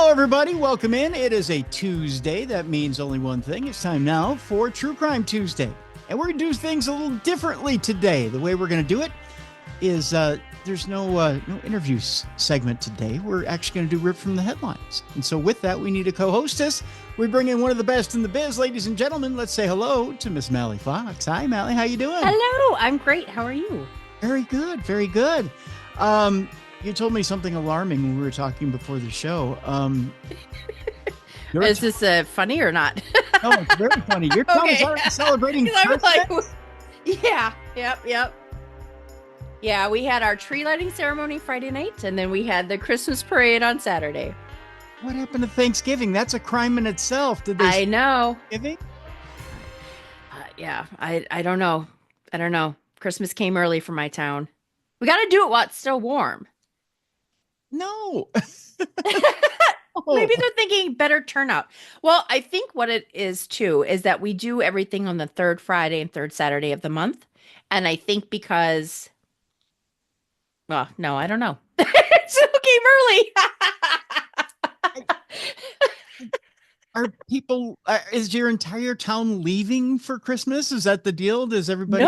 Hello, everybody. Welcome in. It is a Tuesday. That means only one thing. It's time now for True Crime Tuesday. And we're going to do things a little differently today. The way we're going to do it is there's no interview segment today. We're actually going to do Rip from the Headlines. And so with that, we need a co-hostess. We bring in one of the best in the biz. Ladies and gentlemen, let's say hello to Miss Mallie Fox. Hi, Mallie. How you doing? Hello. I'm great. How are you? Very good. Very good. You told me something alarming when we were talking before the show. Is this funny or not? No, it's very funny. Your town is already celebrating Christmas. Yeah, yep. Yeah, we had our tree lighting ceremony Friday night, and then we had the Christmas parade on Saturday. What happened to Thanksgiving? That's a crime in itself. Did they? I know. Thanksgiving? Yeah, I don't know. Christmas came early for my town. We got to do it while it's still warm. No. Maybe they're thinking better turnout. Well, I think what it is too is that we do everything on the third Friday and third Saturday of the month. And I think because, well, no, I don't know. It still came early. Are people, is your entire town leaving for Christmas? Is that the deal? Does everybody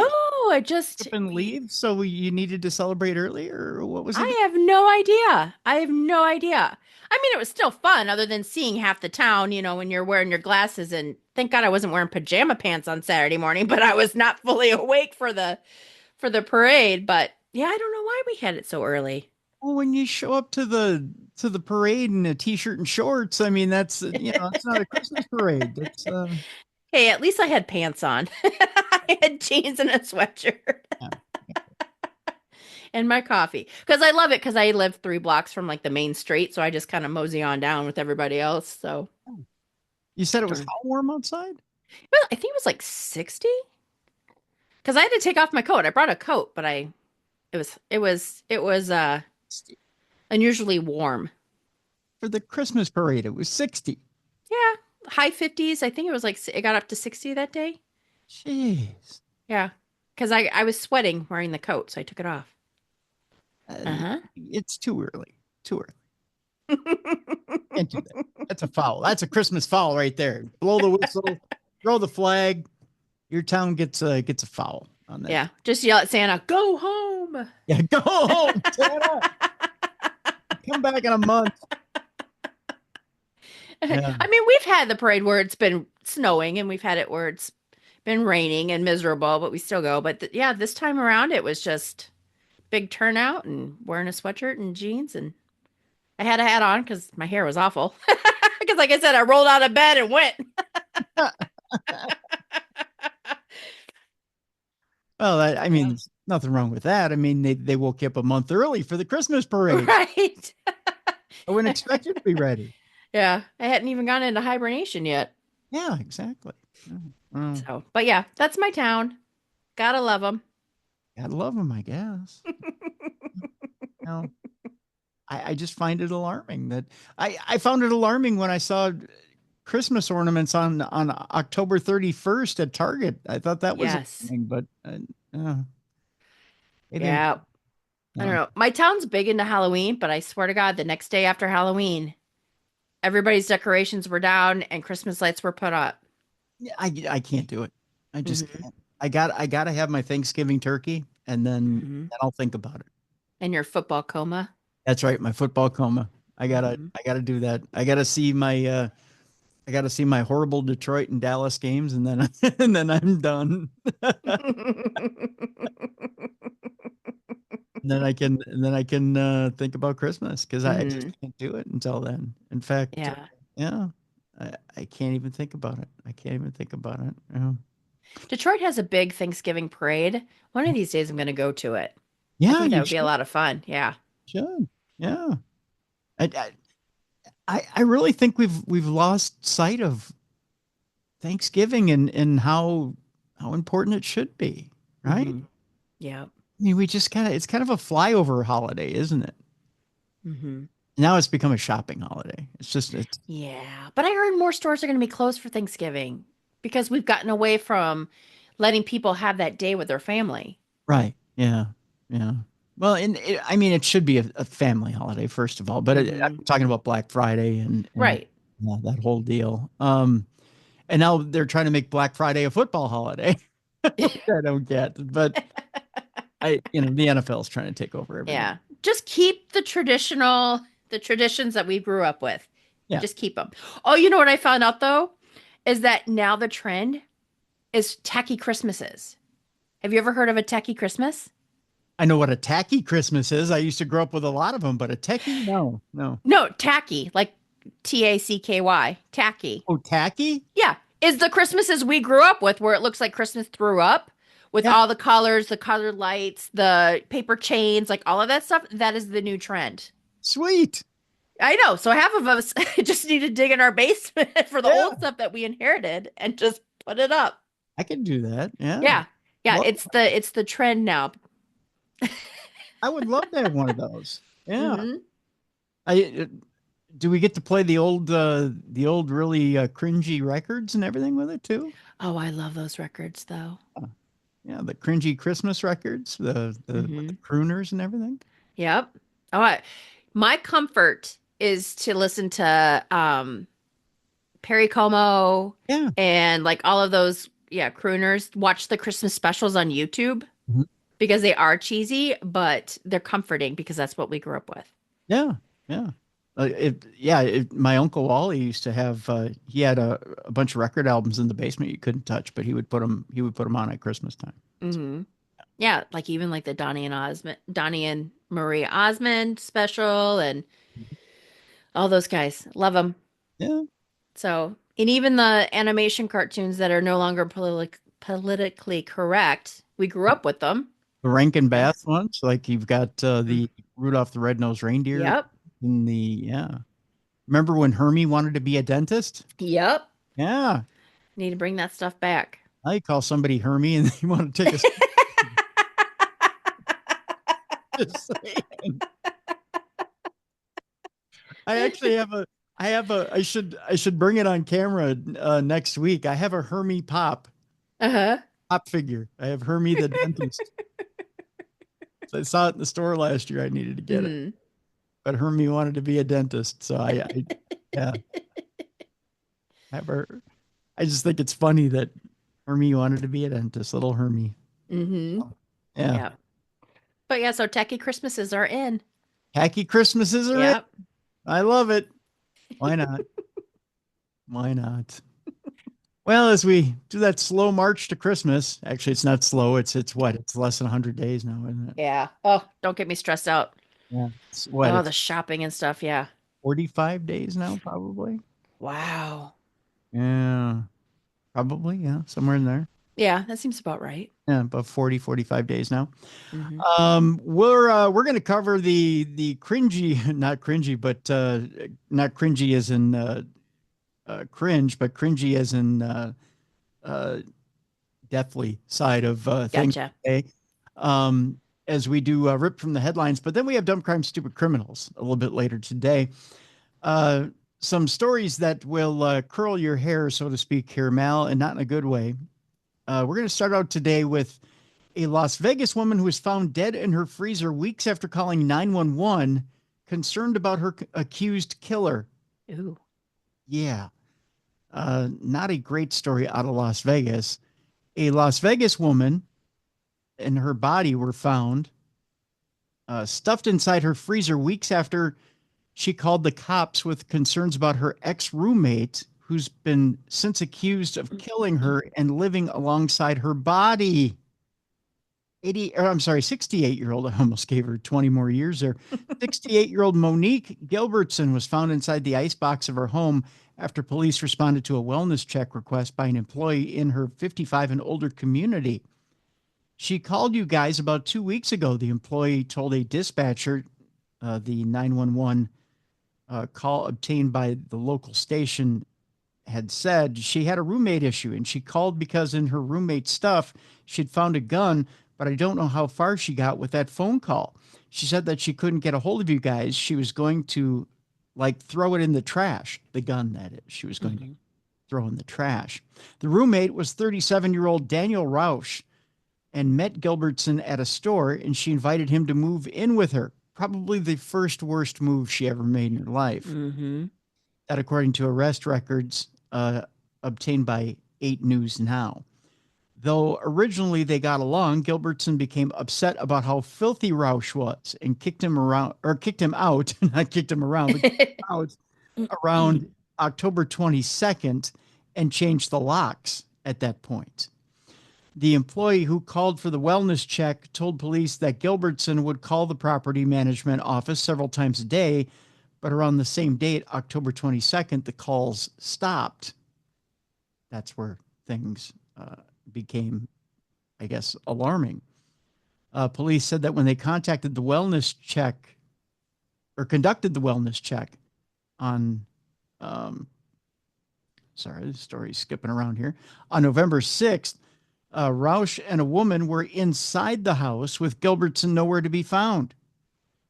I just up and leave? So you needed to celebrate early, or what was it? I have no idea. I mean, it was still fun other than seeing half the town, when you're wearing your glasses, and thank God I wasn't wearing pajama pants on Saturday morning, but I was not fully awake for the parade. But yeah, I don't know why we had it so early. Well, when you show up to the parade in a t-shirt and shorts, I mean, that's, it's not a Christmas parade. It's Hey, at least I had pants on. I had jeans and a sweatshirt. And my coffee. Because I love it because I live 3 blocks from like the main street. So I just kind of mosey on down with everybody else. So you said it was how warm outside? Well, I think it was like 60. Because I had to take off my coat. I brought a coat, but it was unusually warm. For the Christmas parade, it was 60. Yeah. High 50s. I think it was like, it got up to 60 that day. Jeez. Yeah. Because I was sweating wearing the coat, so I took it off. It's too early. Can't do that. That's a foul. That's a Christmas foul right there. Blow the whistle, throw the flag. Your town gets a foul on that. Yeah. Just yell at Santa, go home. Yeah, go home, Santa. Come back in a month. Yeah. I mean, we've had the parade where it's been snowing, and we've had it where it's been raining and miserable, but we still go. But this time around, it was just big turnout and wearing a sweatshirt and jeans. And I had a hat on because my hair was awful. Because like I said, I rolled out of bed and went. Well, I mean, there's nothing wrong with that. I mean, they woke you up a month early for the Christmas parade. Right. I wouldn't expect you to be ready. Yeah. I hadn't even gone into hibernation yet. Yeah, exactly. So, but yeah, that's my town. Gotta love them. Gotta love them, I guess. I just find it alarming that I found it alarming when I saw Christmas ornaments on October 31st at Target. I thought that was interesting, but yeah. I don't know. My town's big into Halloween, but I swear to God, the next day after Halloween, everybody's decorations were down and Christmas lights were put up. Yeah, I can't do it. I just can't. I gotta have my Thanksgiving turkey, and then I'll think about it. And your football coma. That's right, my football coma. I gotta do that. I gotta see my horrible Detroit and Dallas games, and then I'm done. And then I can think about Christmas, because I just can't do it until then. In fact, I can't even think about it. Yeah. Detroit has a big Thanksgiving parade. One of these days I'm going to go to it. Yeah, I think that would be a lot of fun. Yeah. Should. Yeah. I really think we've lost sight of Thanksgiving and how important it should be, right? Mm-hmm. Yeah. I mean, it's kind of a flyover holiday, isn't it? Mm-hmm. Now it's become a shopping holiday. Yeah, but I heard more stores are going to be closed for Thanksgiving because we've gotten away from letting people have that day with their family. Right. Yeah. Yeah. Well, and I mean, it should be a family holiday, first of all, but Hmm. I'm talking about Black Friday and Right. yeah, that whole deal. And now they're trying to make Black Friday a football holiday, which I don't get. But the NFL is trying to take over everything. Yeah. Just keep the traditions that we grew up with. Yeah, Just keep them. Oh, you know what I found out though? Is that now the trend is tacky Christmases. Have you ever heard of a tacky Christmas? I know what a tacky Christmas is. I used to grow up with a lot of them, but a techie, no, no. No, tacky, like Tacky. Tacky. Oh, tacky? Yeah. Is the Christmases we grew up with where it looks like Christmas threw up with Yeah, all the colors, the colored lights, the paper chains, like all of that stuff? That is the new trend. sweet. I know. So half of us just need to dig in our basement for the Yeah, old stuff that we inherited and just put it up. I can do that. Yeah. Yeah. Yeah, Well, it's the trend now. I would love to have one of those. Yeah. Hmm. I do we get to play the old really cringy records and everything with it too? Oh, I love those records though. Yeah, the cringy Christmas records, the with the Hmm. crooners and everything. Yep. Oh, my comfort is to listen to Perry Como Yeah. and like all of those, yeah, crooners. Watch the Christmas specials on YouTube Mhm. because they are cheesy, but they're comforting because that's what we grew up with. Yeah. Yeah. My uncle Wally used to have he had a bunch of record albums in the basement you couldn't touch, but he would put them on at Christmas time. Hmm. Yeah, like even like the Donnie and Marie Osmond special and all those guys. Love them. Yeah. So, and even the animation cartoons that are no longer politically correct, we grew up with them. The Rankin Yeah. Bass ones, like you've got Mm. the Rudolph the Red-Nosed Reindeer Yep. in the yeah. Remember when Hermie wanted to be a dentist? Yep. Yeah. Need to bring that stuff back. I call somebody Hermie and they want to take a just saying. I actually have a I should bring it on camera next week. I have a Hermie Uh-huh. pop figure. I have Hermie the dentist. So I saw it in the store last year. I needed to get it, Hmm. but Hermie wanted to be a dentist, so I yeah, I have her. I just think it's funny that Hermie wanted to be a dentist, little Hermie. Hmm. Yeah, Yeah. But yeah, so tacky Christmases are in. tacky Christmases are it. Yep. I love it. Why not? Why not? Well, as we do that slow march to Christmas, actually, it's not slow. It's what? It's less than 100 days now, isn't it? Yeah. Oh, don't get me stressed out. Yeah. It's what? Oh, It's the shopping and stuff. Yeah. 45 days now, probably. Wow. Yeah, probably. Yeah, somewhere in there. Yeah, that seems about right. Yeah, about 40, 45 days now. Hmm. We're going to cover the cringy, not cringy, but not cringy as in cringe, but cringy as in uh, deathly side of things Gotcha. today. As we do rip from the headlines, but then we have dumb crime, stupid criminals a little bit later today. Uh, some stories that will curl your hair, so to speak, here, Mal, and not in a good way. We're going to start out today with a Las Vegas woman who was found dead in her freezer weeks after calling 911, concerned about her accused killer. Ooh. Yeah, not a great story out of Las Vegas. A Las Vegas woman and her body were found stuffed inside her freezer weeks after she called the cops with concerns about her ex-roommate who's been since accused of killing her and living alongside her body. 68-year-old, I almost gave her 20 more years there. 68-year-old Monique Gilbertson was found inside the icebox of her home after police responded to a wellness check request by an employee in her 55 and older community. She called you guys about 2 weeks ago, the employee told a dispatcher. The 911 call obtained by the local station had said she had a roommate issue and she called because in her roommate's stuff she'd found a gun, but I don't know how far she got with that phone call. She said that she couldn't get a hold of you guys. She was going to like throw it in the trash, the gun that is. She was going to Hmm. throw in the trash. The roommate was 37-year-old Daniel Rausch, and met Gilbertson at a store, and she invited him to move in with her. Probably the first worst move she ever made in her life. Mm-hmm. That, according to arrest records obtained by 8 News Now. Though originally they got along, Gilbertson became upset about how filthy Rausch was and kicked him out, not kicked him around, but kicked him out around October 22nd and changed the locks at that point. The employee who called for the wellness check told police that Gilbertson would call the property management office several times a day, but around the same date, October 22nd, the calls stopped. That's where things became, I guess, alarming. Police said that when they conducted the wellness check on, sorry, the story's skipping around here, on November 6th, Rausch and a woman were inside the house with Gilbertson nowhere to be found.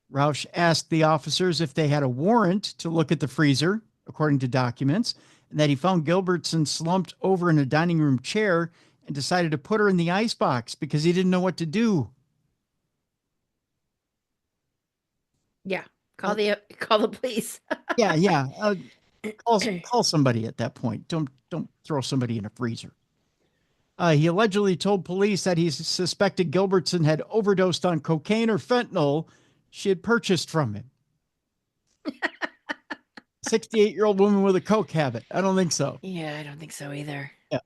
Rausch asked the officers if they had a warrant to look at the freezer, according to documents, and that he found Gilbertson slumped over in a dining room chair and decided to put her in the icebox because he didn't know what to do. Yeah. Call the police. Yeah. Call somebody at that point. Don't throw somebody in a freezer. He allegedly told police that he suspected Gilbertson had overdosed on cocaine or fentanyl she had purchased from him. 68-year-old woman with a coke habit. I don't think so. Yeah, I don't think so either. Yeah.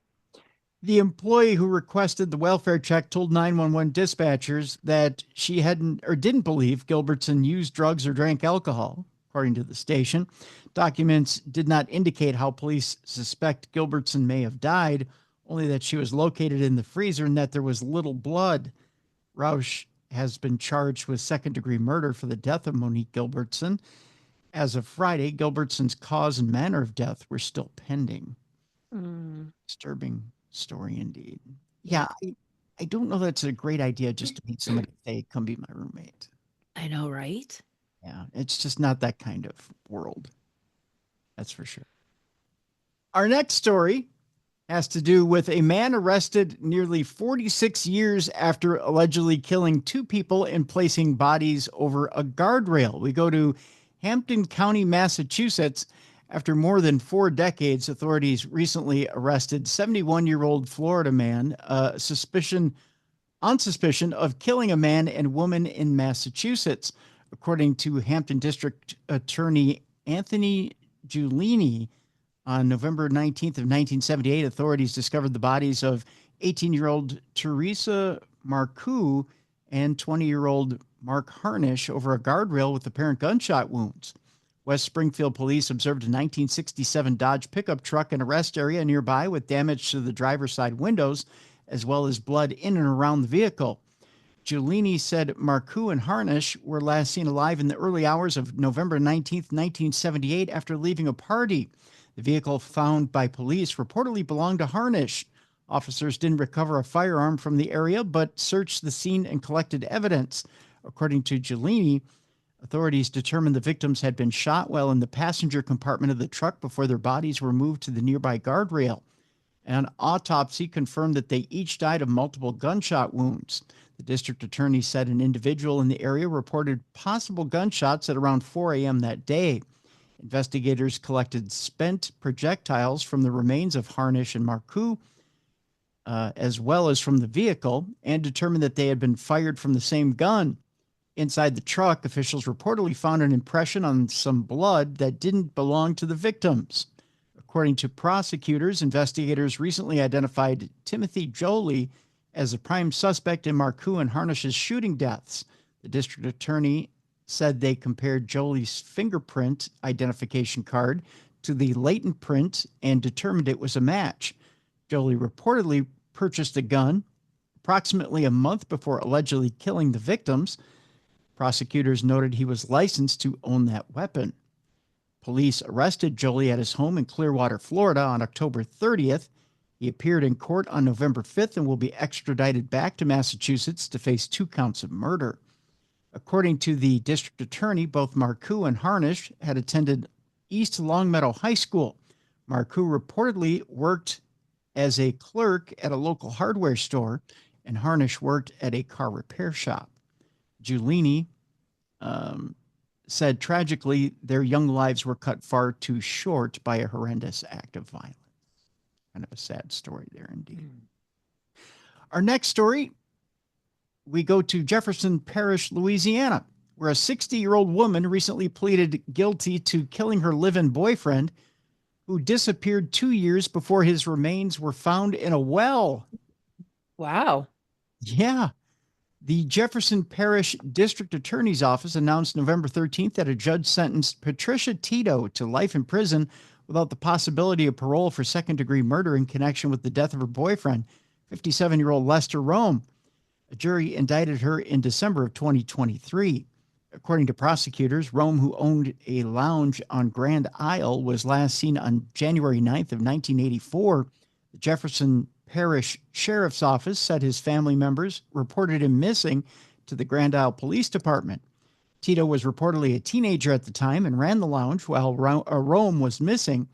The employee who requested the welfare check told 911 dispatchers that she didn't believe Gilbertson used drugs or drank alcohol, according to the station. Documents did not indicate how police suspect Gilbertson may have died, only that she was located in the freezer and that there was little blood. Rausch has been charged with second-degree murder for the death of Monique Gilbertson. As of Friday, Gilbertson's cause and manner of death were still pending. Disturbing story indeed. Yeah, I don't know that's a great idea just to meet somebody and say, come be my roommate. I know, right? Yeah, it's just not that kind of world. That's for sure. Our next story has to do with a man arrested nearly 46 years after allegedly killing 2 people and placing bodies over a guardrail. We go to Hampton County, Massachusetts. After more than 4 decades, authorities recently arrested 71-year-old Florida man on suspicion of killing a man and woman in Massachusetts. According to Hampton District Attorney Anthony Giulini, on November 19th of 1978, authorities discovered the bodies of 18-year-old Teresa Marcoux and 20-year-old Mark Harnish over a guardrail with apparent gunshot wounds. West Springfield police observed a 1967 Dodge pickup truck in a rest area nearby with damage to the driver's side windows, as well as blood in and around the vehicle. Giulini said Marcoux and Harnish were last seen alive in the early hours of November 19th, 1978, after leaving a party. The vehicle found by police reportedly belonged to Harnish. Officers didn't recover a firearm from the area, but searched the scene and collected evidence. According to Giulini, authorities determined the victims had been shot while in the passenger compartment of the truck before their bodies were moved to the nearby guardrail. An autopsy confirmed that they each died of multiple gunshot wounds. The district attorney said an individual in the area reported possible gunshots at around 4 a.m. that day. Investigators collected spent projectiles from the remains of Harnish and Marcoux, as well as from the vehicle, and determined that they had been fired from the same gun. Inside the truck, officials reportedly found an impression on some blood that didn't belong to the victims. According to prosecutors, investigators recently identified Timothy Jolie as a prime suspect in Marcoux and Harnish's shooting deaths. The district attorney said they compared Jolie's fingerprint identification card to the latent print and determined it was a match. Jolie reportedly purchased a gun approximately a month before allegedly killing the victims. Prosecutors noted he was licensed to own that weapon. Police arrested Jolie at his home in Clearwater, Florida on October 30th. He appeared in court on November 5th and will be extradited back to Massachusetts to face 2 counts of murder. According to the district attorney, both Marcoux and Harnish had attended East Longmeadow High School. Marcoux reportedly worked as a clerk at a local hardware store, and Harnish worked at a car repair shop. Giulini said tragically their young lives were cut far too short by a horrendous act of violence. Kind of a sad story there indeed. Our next story, we go to Jefferson Parish, Louisiana, where a 60-year-old woman recently pleaded guilty to killing her live-in boyfriend, who disappeared 2 years before his remains were found in a well. Wow. Yeah. The Jefferson Parish District Attorney's Office announced November 13th that a judge sentenced Patricia Tito to life in prison without the possibility of parole for second-degree murder in connection with the death of her boyfriend, 57-year-old Lester Rome. A jury indicted her in December of 2023. According to prosecutors, Rome, who owned a lounge on Grand Isle, was last seen on January 9th of 1984. The Jefferson Parish Sheriff's Office said his family members reported him missing to the Grand Isle Police Department. Tito was reportedly a teenager at the time and ran the lounge while Rome was missing.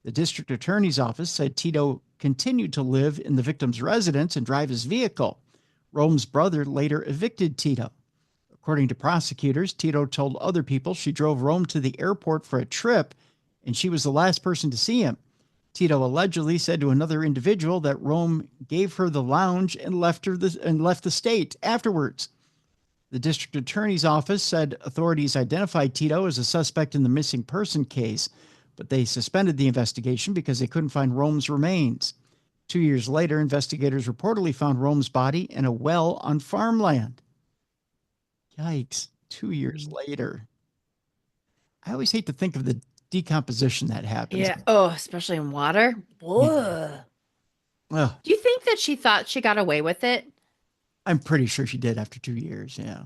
The district attorney's office said Tito continued to live in the victim's residence and drive his vehicle. Rome's brother later evicted Tito. According to prosecutors, Tito told other people she drove Rome to the airport for a trip, and she was the last person to see him. Tito allegedly said to another individual that Rome gave her the lounge and left the state afterwards. The district attorney's office said authorities identified Tito as a suspect in the missing person case, but they suspended the investigation because they couldn't find Rome's remains. 2 years later, investigators reportedly found Rome's body in a well on farmland. Yikes, 2 years later. I always hate to think of the decomposition that happens. Yeah. Oh, especially in water. Yeah. Well, Do you think that she thought she got away with it? I'm pretty sure she did after 2 years, yeah.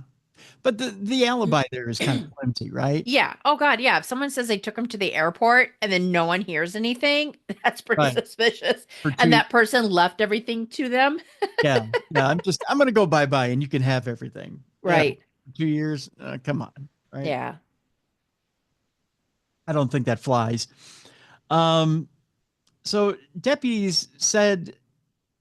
But the alibi there is kind of flimsy, right? Yeah. Oh God. Yeah. If someone says they took him to the airport and then no one hears anything, that's pretty Right. suspicious. For And two- that person left everything to them. Yeah, I'm going to go bye-bye and you can have everything. Right. Yeah, 2 years, come on, right? Yeah. I don't think that flies. So deputies said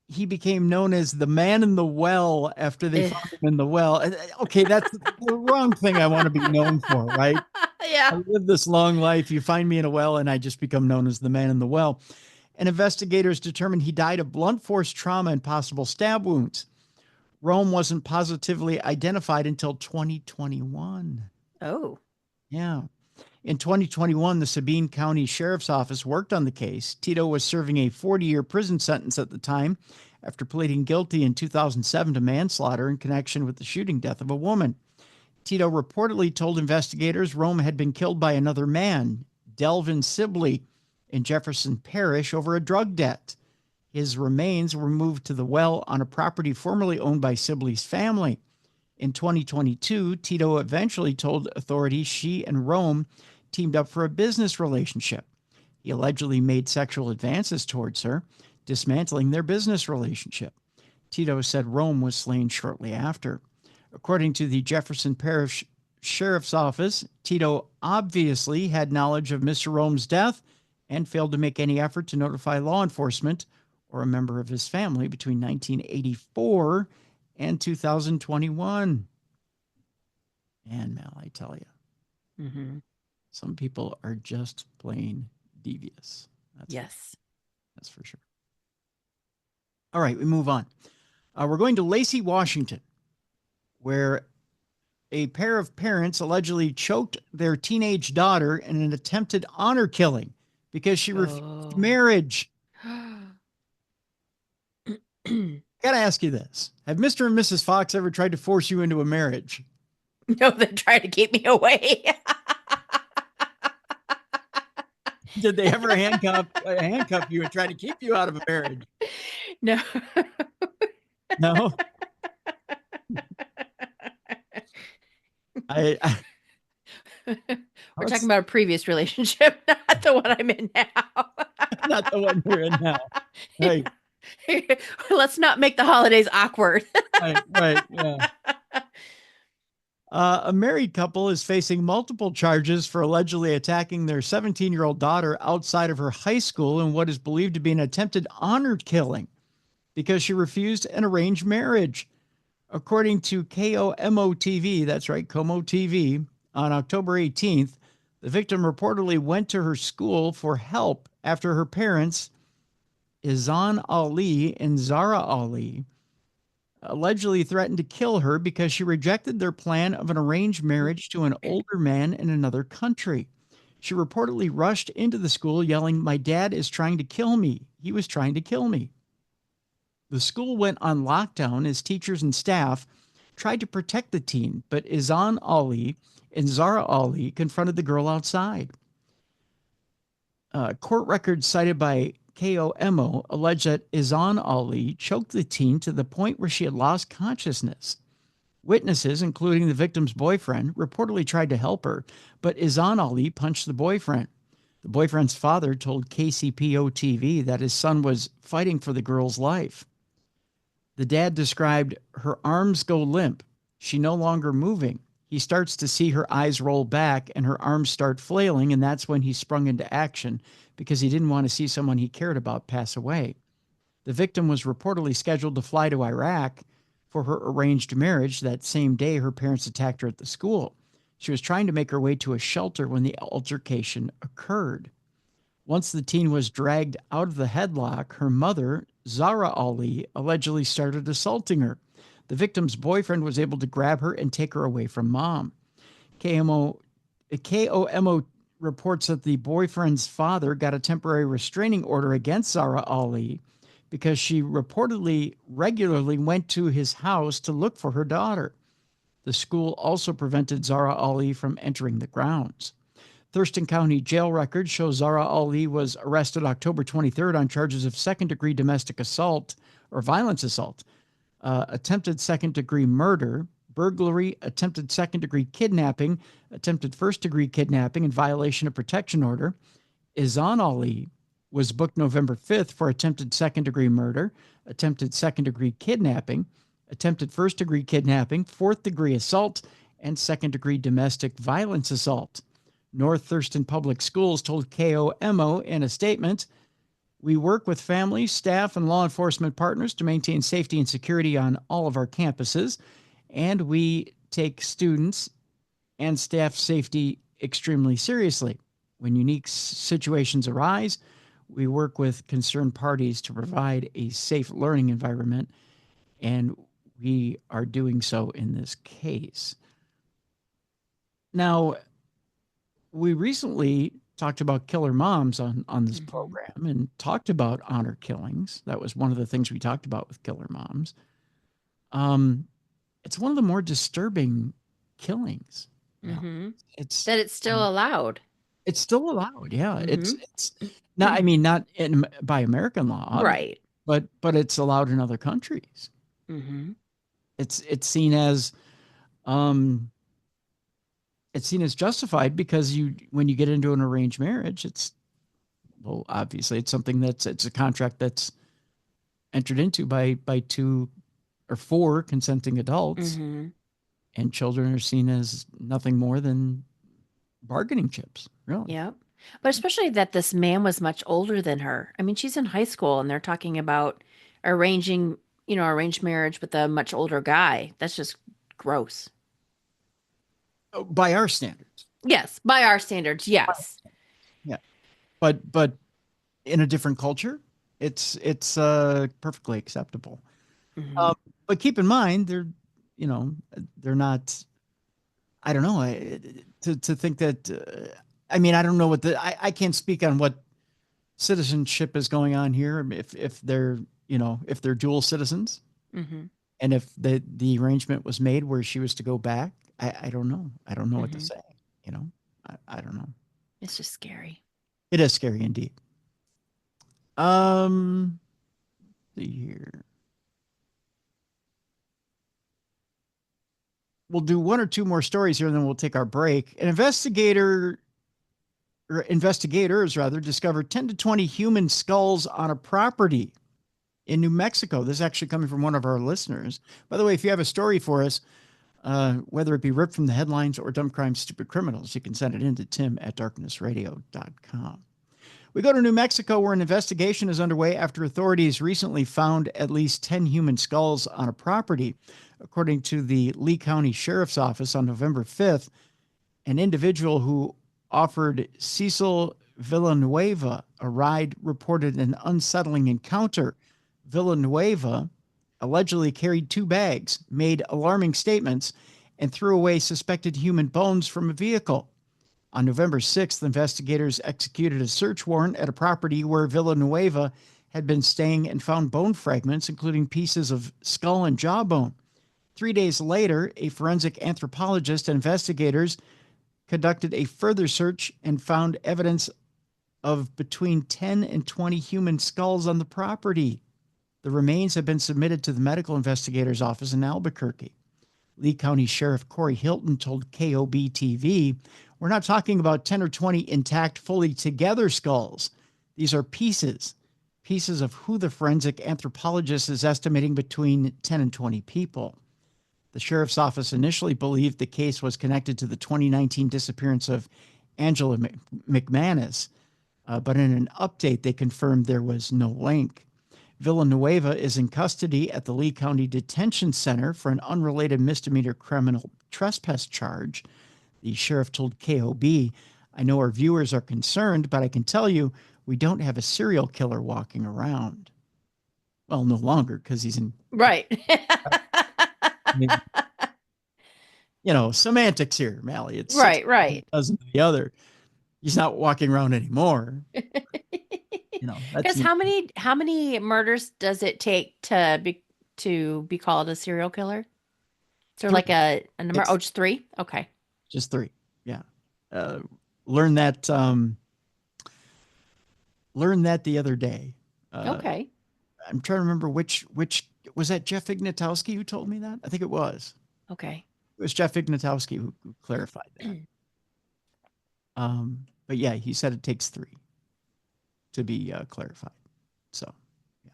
he became known as the man in the well after they found him in the well. Okay, that's the wrong thing I want to be known for, right? Yeah. I live this long life. You find me in a well and I just become known as the man in the well. And investigators determined he died of blunt force trauma and possible stab wounds. Rome wasn't positively identified until 2021. Oh. Yeah. In 2021, the Sabine County Sheriff's Office worked on the case. Tito was serving a 40-year prison sentence at the time after pleading guilty in 2007 to manslaughter in connection with the shooting death of a woman. Tito reportedly told investigators Rome had been killed by another man, Delvin Sibley, in Jefferson Parish over a drug debt. His remains were moved to the well on a property formerly owned by Sibley's family. In 2022, Tito eventually told authorities she and Rome teamed up for a business relationship. He allegedly made sexual advances towards her, dismantling their business relationship. Tito said Rome was slain shortly after. According to the Jefferson Parish Sheriff's Office, Tito obviously had knowledge of Mr. Rome's death and failed to make any effort to notify law enforcement or a member of his family between 1984 and 2021. And Mal, I tell you, some people are just plain devious. That's for sure. All right, we move on. We're going to Lacey, Washington, where a pair of parents allegedly choked their teenage daughter in an attempted honor killing because she refused marriage. Gotta ask you this. Have Mr. and Mrs. Fox ever tried to force you into a marriage? No, they tried to keep me away. Did they ever handcuff you and try to keep you out of a marriage? No. No? We're talking about a previous relationship, not the one I'm in now. Not the one you're in now. Right. Let's not make the holidays awkward. Right, yeah. A married couple is facing multiple charges for allegedly attacking their 17-year-old daughter outside of her high school in what is believed to be an attempted honor killing. because she refused an arranged marriage. According to KOMO TV, that's right, Como TV, on October 18th, the victim reportedly went to her school for help after her parents, Izan Ali and Zara Ali, allegedly threatened to kill her because she rejected their plan of an arranged marriage to an older man in another country. She reportedly rushed into the school yelling, "My dad is trying to kill me. He was trying to kill me." The school went on lockdown as teachers and staff tried to protect the teen, but Izan Ali and Zara Ali confronted the girl outside. Court records cited by KOMO allege that Izan Ali choked the teen to the point where she had lost consciousness. Witnesses, including the victim's boyfriend, reportedly tried to help her, but Izan Ali punched the boyfriend. The boyfriend's father told KCPO TV that his son was fighting for the girl's life. The dad described, "Her arms go limp. She no longer moving. He starts to see her eyes roll back and her arms start flailing, and that's when he sprung into action because he didn't want to see someone he cared about pass away." The victim was reportedly scheduled to fly to Iraq for her arranged marriage. That same day, her parents attacked her at the school. She was trying to make her way to a shelter when the altercation occurred. Once the teen was dragged out of the headlock, her mother, Zara Ali, allegedly started assaulting her. The victim's boyfriend was able to grab her and take her away from mom. KOMO reports that the boyfriend's father got a temporary restraining order against Zara Ali because she reportedly regularly went to his house to look for her daughter. The school also prevented Zara Ali from entering the grounds. Thurston County jail records show Zara Ali was arrested October 23rd on charges of second-degree domestic assault or violence assault, attempted second-degree murder, burglary, attempted second-degree kidnapping, attempted first-degree kidnapping in violation of protection order. Izan Ali was booked November 5th for attempted second-degree murder, attempted second-degree kidnapping, attempted first-degree kidnapping, fourth-degree assault, and second-degree domestic violence assault. North Thurston Public Schools told KOMO in a statement, "We work with families, staff, and law enforcement partners to maintain safety and security on all of our campuses, and we take students and staff safety extremely seriously. When unique situations arise, we work with concerned parties to provide a safe learning environment, and we are doing so in this case." Now, we recently talked about killer moms on this program and talked about honor killings. That was one of the things we talked about with killer moms. It's one of the more disturbing killings. It's that it's still allowed. It's still allowed. Yeah. It's not, I mean, not by American law, right? But it's allowed in other countries. It's seen as, justified because when you get into an arranged marriage, obviously it's something it's a contract that's entered into by two or four consenting adults, and children are seen as nothing more than bargaining chips, really. Yep. But especially that this man was much older than her. I mean, she's in high school and they're talking about arranged marriage with a much older guy. That's just gross. By our standards. Yes, by our standards, yes. Yeah. But in a different culture, it's perfectly acceptable. But keep in mind, they're not, I don't know, to think that, I mean, I don't know I can't speak on what citizenship is going on here. If they're, if they're dual citizens, and if the arrangement was made where she was to go back, I don't know. I don't know what to say. I don't know. It's just scary. It is scary indeed. See here. We'll do one or two more stories here, and then we'll take our break. Investigators discovered 10 to 20 human skulls on a property in New Mexico. This is actually coming from one of our listeners. By the way, if you have a story for us, whether it be ripped from the headlines or dumb crimes, stupid criminals, you can send it in to tim@darknessradio.com. We go to New Mexico, where an investigation is underway after authorities recently found at least 10 human skulls on a property. According to the Lee County Sheriff's Office on November 5th, an individual who offered Cecil Villanueva a ride reported an unsettling encounter. Villanueva allegedly carried 2 bags, made alarming statements, and threw away suspected human bones from a vehicle. On November 6th, investigators executed a search warrant at a property where Villanueva had been staying and found bone fragments, including pieces of skull and jawbone. 3 days later, a forensic anthropologist and investigators conducted a further search and found evidence of between 10 and 20 human skulls on the property. The remains have been submitted to the medical investigator's office in Albuquerque. Lee County Sheriff Corey Hilton told KOB-TV, "We're not talking about 10 or 20 intact, fully together skulls. These are pieces of who the forensic anthropologist is estimating between 10 and 20 people." The sheriff's office initially believed the case was connected to the 2019 disappearance of Angela McManus, but in an update, they confirmed there was no link. Villanueva is in custody at the Lee County Detention Center for an unrelated misdemeanor criminal trespass charge. The sheriff told KOB, "I know our viewers are concerned, but I can tell you we don't have a serial killer walking around." Well, no longer, because he's in... Right. I mean, semantics here, Mallie. It's right. Doesn't the other. He's not walking around anymore. Because how many murders does it take to be called a serial killer? Is there 3. like a number? Just 3? Okay. Just 3. Yeah. Learned that the other day. Okay. I'm trying to remember which was that Jeff Ignatowski who told me that? I think it was. Okay. It was Jeff Ignatowski who clarified that. But yeah, he said it takes 3 to be clarified. So, yeah.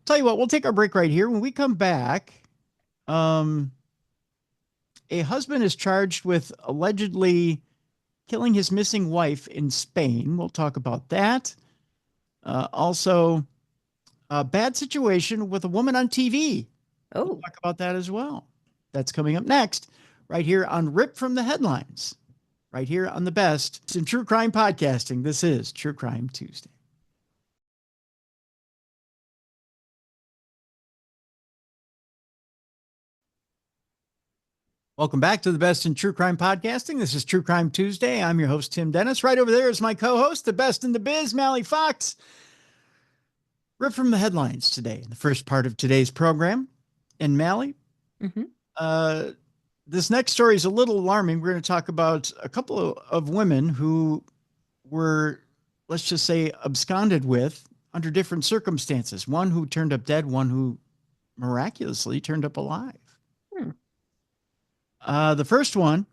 Tell you what, we'll take our break right here. When we come back, a husband is charged with allegedly killing his missing wife in Spain. We'll talk about that. Also, a bad situation with a woman on TV. Oh. We'll talk about that as well. That's coming up next, right here on Ripped from the Headlines, right here on the best in true crime podcasting. This is True Crime Tuesday. Welcome back to the best in true crime podcasting. This is True Crime Tuesday. I'm your host, Tim Dennis. Right over there is my co-host, the best in the biz, Mallie Fox. Ripped from the Headlines today, in the first part of today's program. And Mallie, this next story is a little alarming. We're going to talk about a couple of women who were, let's just say, absconded with under different circumstances. One who turned up dead, one who miraculously turned up alive. The first one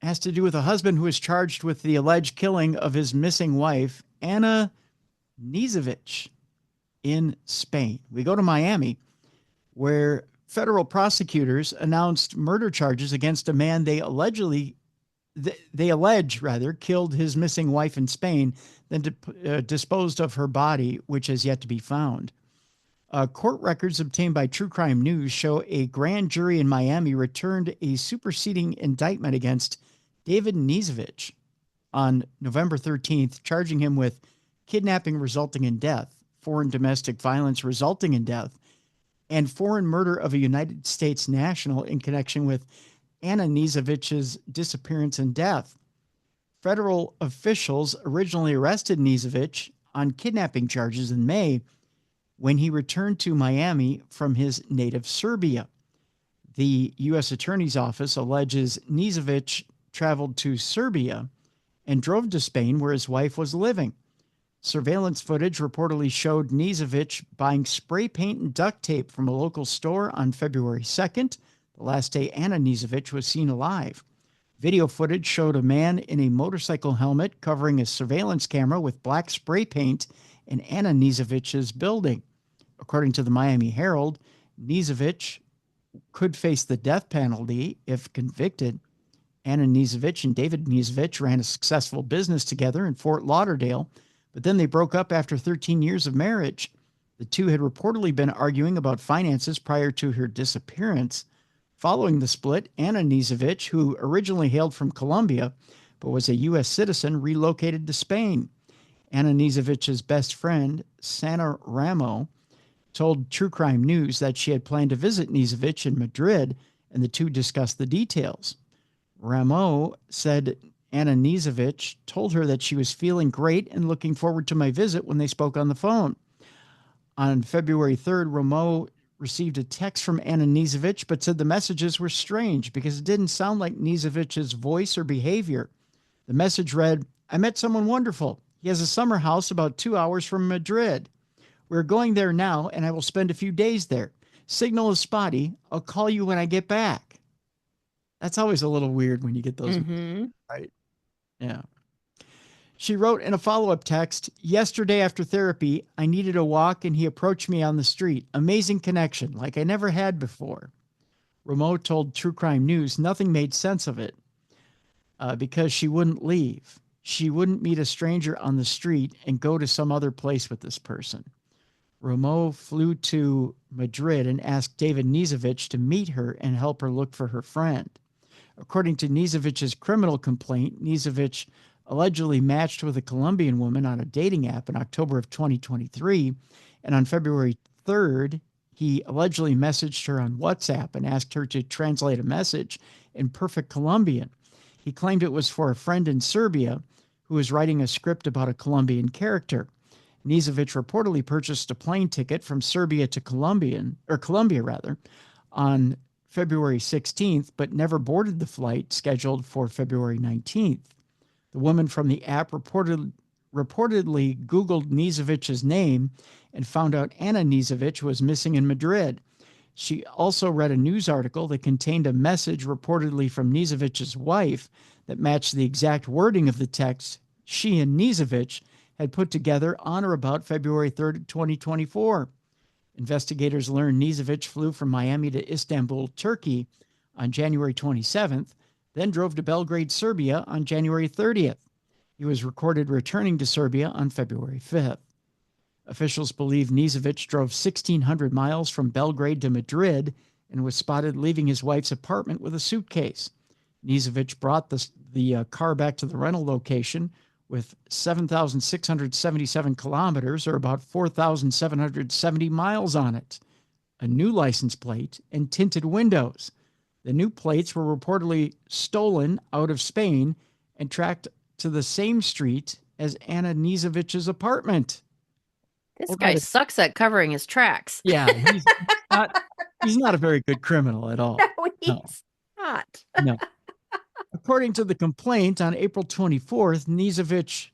has to do with a husband who is charged with the alleged killing of his missing wife, Anna Nizovic, in Spain. We go to Miami, where federal prosecutors announced murder charges against a man they allege killed his missing wife in Spain, then disposed of her body, which has yet to be found. Court records obtained by True Crime News show a grand jury in Miami returned a superseding indictment against David Nizovic on November 13th, charging him with kidnapping resulting in death, foreign domestic violence resulting in death, and foreign murder of a United States national in connection with Anna Nizovic's disappearance and death. Federal officials originally arrested Nizovic on kidnapping charges in May when he returned to Miami from his native Serbia. The U.S. Attorney's Office alleges Nizovic traveled to Serbia and drove to Spain where his wife was living. Surveillance footage reportedly showed Nizovic buying spray paint and duct tape from a local store on February 2nd, the last day Anna Nizovic was seen alive. Video footage showed a man in a motorcycle helmet covering a surveillance camera with black spray paint in Anna Nizovic's building. According to the Miami Herald, Nizovic could face the death penalty if convicted. Anna Niezevich and David Niezevich ran a successful business together in Fort Lauderdale, but then they broke up after 13 years of marriage. The two had reportedly been arguing about finances prior to her disappearance. Following the split, Anna Niezevich, who originally hailed from Colombia but was a U.S. citizen, relocated to Spain. Anna Niezevich's best friend, Sana Ramo, told True Crime News that she had planned to visit Niezevich in Madrid, and the two discussed the details. Ramo said Anna Niezevich told her that she was feeling great and looking forward to my visit when they spoke on the phone. On February 3rd, Ramo received a text from Anna Niezevich, but said the messages were strange because it didn't sound like Niezevich's voice or behavior. The message read, "I met someone wonderful. He has a summer house about 2 hours from Madrid. We're going there now, and I will spend a few days there. Signal is spotty. I'll call you when I get back." That's always a little weird when you get those, right? Yeah. She wrote in a follow-up text, "Yesterday after therapy, I needed a walk and he approached me on the street. Amazing connection, like I never had before." Ramo told True Crime News nothing made sense of it because she wouldn't leave. She wouldn't meet a stranger on the street and go to some other place with this person. Ramo flew to Madrid and asked David Niezevich to meet her and help her look for her friend. According to Niezevich's criminal complaint, Niezevich allegedly matched with a Colombian woman on a dating app in October of 2023, and on February 3rd, he allegedly messaged her on WhatsApp and asked her to translate a message in perfect Colombian. He claimed it was for a friend in Serbia who was writing a script about a Colombian character. Niezevich reportedly purchased a plane ticket from Serbia to Colombia on February 16th, but never boarded the flight scheduled for February 19th. The woman from the app reportedly Googled Niezevich's name and found out Anna Niezevich was missing in Madrid. She also read a news article that contained a message reportedly from Niezevich's wife that matched the exact wording of the text she and Niezevich had put together on or about February 3rd, 2024. Investigators learned Niezevich flew from Miami to Istanbul, Turkey on January 27th, then drove to Belgrade, Serbia on January 30th. He was recorded returning to Serbia on February 5th. Officials believe Niezevich drove 1,600 miles from Belgrade to Madrid and was spotted leaving his wife's apartment with a suitcase. Niezevich brought the car back to the rental location with 7,677 kilometers, or about 4,770 miles on it, a new license plate, and tinted windows. The new plates were reportedly stolen out of Spain and tracked to the same street as Anna Niezevich's apartment. This guy sucks at covering his tracks. Yeah, he's not a very good criminal at all. No, he's not. No. According to the complaint, on April 24th, Niezevich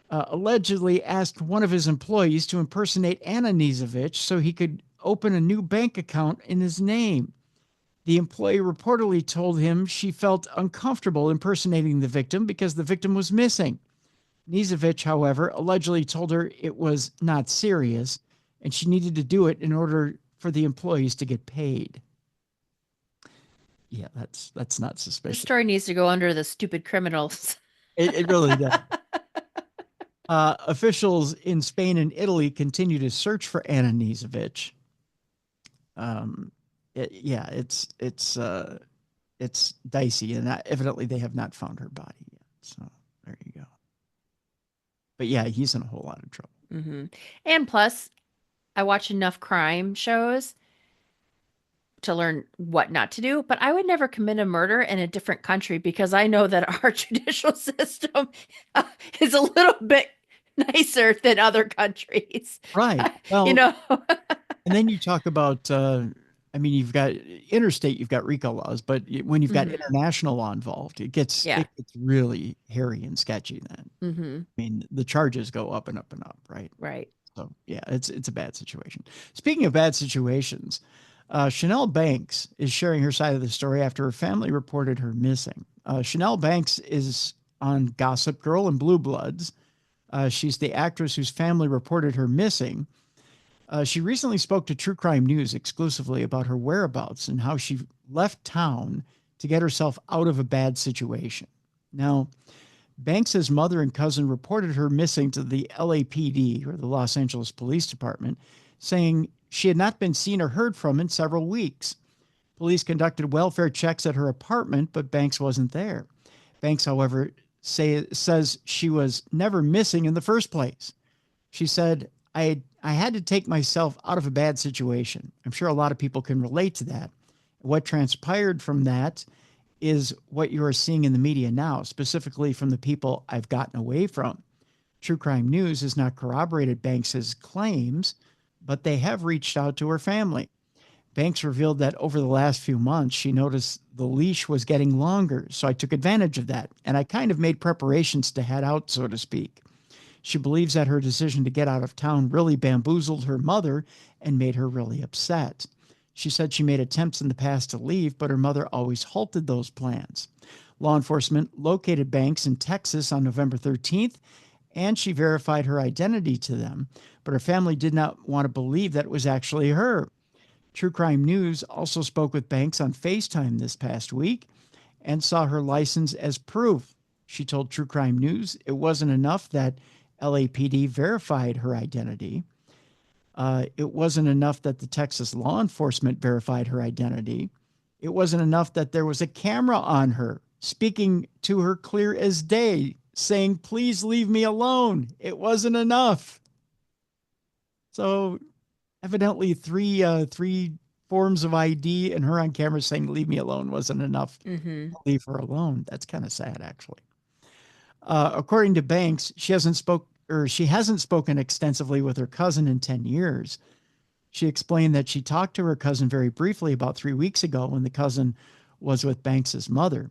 allegedly asked one of his employees to impersonate Anna Niezevich so he could open a new bank account in his name. The employee reportedly told him she felt uncomfortable impersonating the victim because the victim was missing. Niezevich, however, allegedly told her it was not serious and she needed to do it in order for the employees to get paid. Yeah, that's not suspicious. The story needs to go under the stupid criminals. It really does. Officials in Spain and Italy continue to search for Anna Niezevich. It's dicey, and evidently they have not found her body yet. So there you go. But yeah, he's in a whole lot of trouble. Mm-hmm. And plus, I watch enough crime shows to learn what not to do, but I would never commit a murder in a different country because I know that our judicial system is a little bit nicer than other countries. Right. Well, and then you talk about, you've got interstate, you've got RICO laws, but when you've got international law involved, it gets really hairy and sketchy then. Mm-hmm. I mean, the charges go up and up and up, right? Right. So yeah, it's a bad situation. Speaking of bad situations, Chanel Banks is sharing her side of the story after her family reported her missing. Chanel Banks is on Gossip Girl and Blue Bloods. She's the actress whose family reported her missing. She recently spoke to True Crime News exclusively about her whereabouts and how she left town to get herself out of a bad situation. Now, Banks's mother and cousin reported her missing to the LAPD, or the Los Angeles Police Department, saying she had not been seen or heard from in several weeks. Police conducted welfare checks at her apartment, but Banks wasn't there. Banks, however, says she was never missing in the first place. She said, I had to take myself out of a bad situation. I'm sure a lot of people can relate to that. What transpired from that is what you are seeing in the media now, specifically from the people I've gotten away from. True Crime News has not corroborated Banks's claims, but they have reached out to her family. Banks revealed that over the last few months, she noticed the leash was getting longer, so I took advantage of that, and I kind of made preparations to head out, so to speak. She believes that her decision to get out of town really bamboozled her mother and made her really upset. She said she made attempts in the past to leave, but her mother always halted those plans. Law enforcement located Banks in Texas on November 13th, and she verified her identity to them, but her family did not want to believe that it was actually her. True Crime News also spoke with Banks on FaceTime this past week and saw her license as proof. She told True Crime News it wasn't enough that LAPD verified her identity. It wasn't enough that the Texas law enforcement verified her identity. It wasn't enough that there was a camera on her, speaking to her clear as day, saying, "Please leave me alone." It wasn't enough. So evidently three forms of ID and her on camera saying, "Leave me alone," wasn't enough to leave her alone. That's kind of sad, actually. According to Banks, she hasn't spoken extensively with her cousin in 10 years. She explained that she talked to her cousin very briefly about 3 weeks ago when the cousin was with Banks's mother.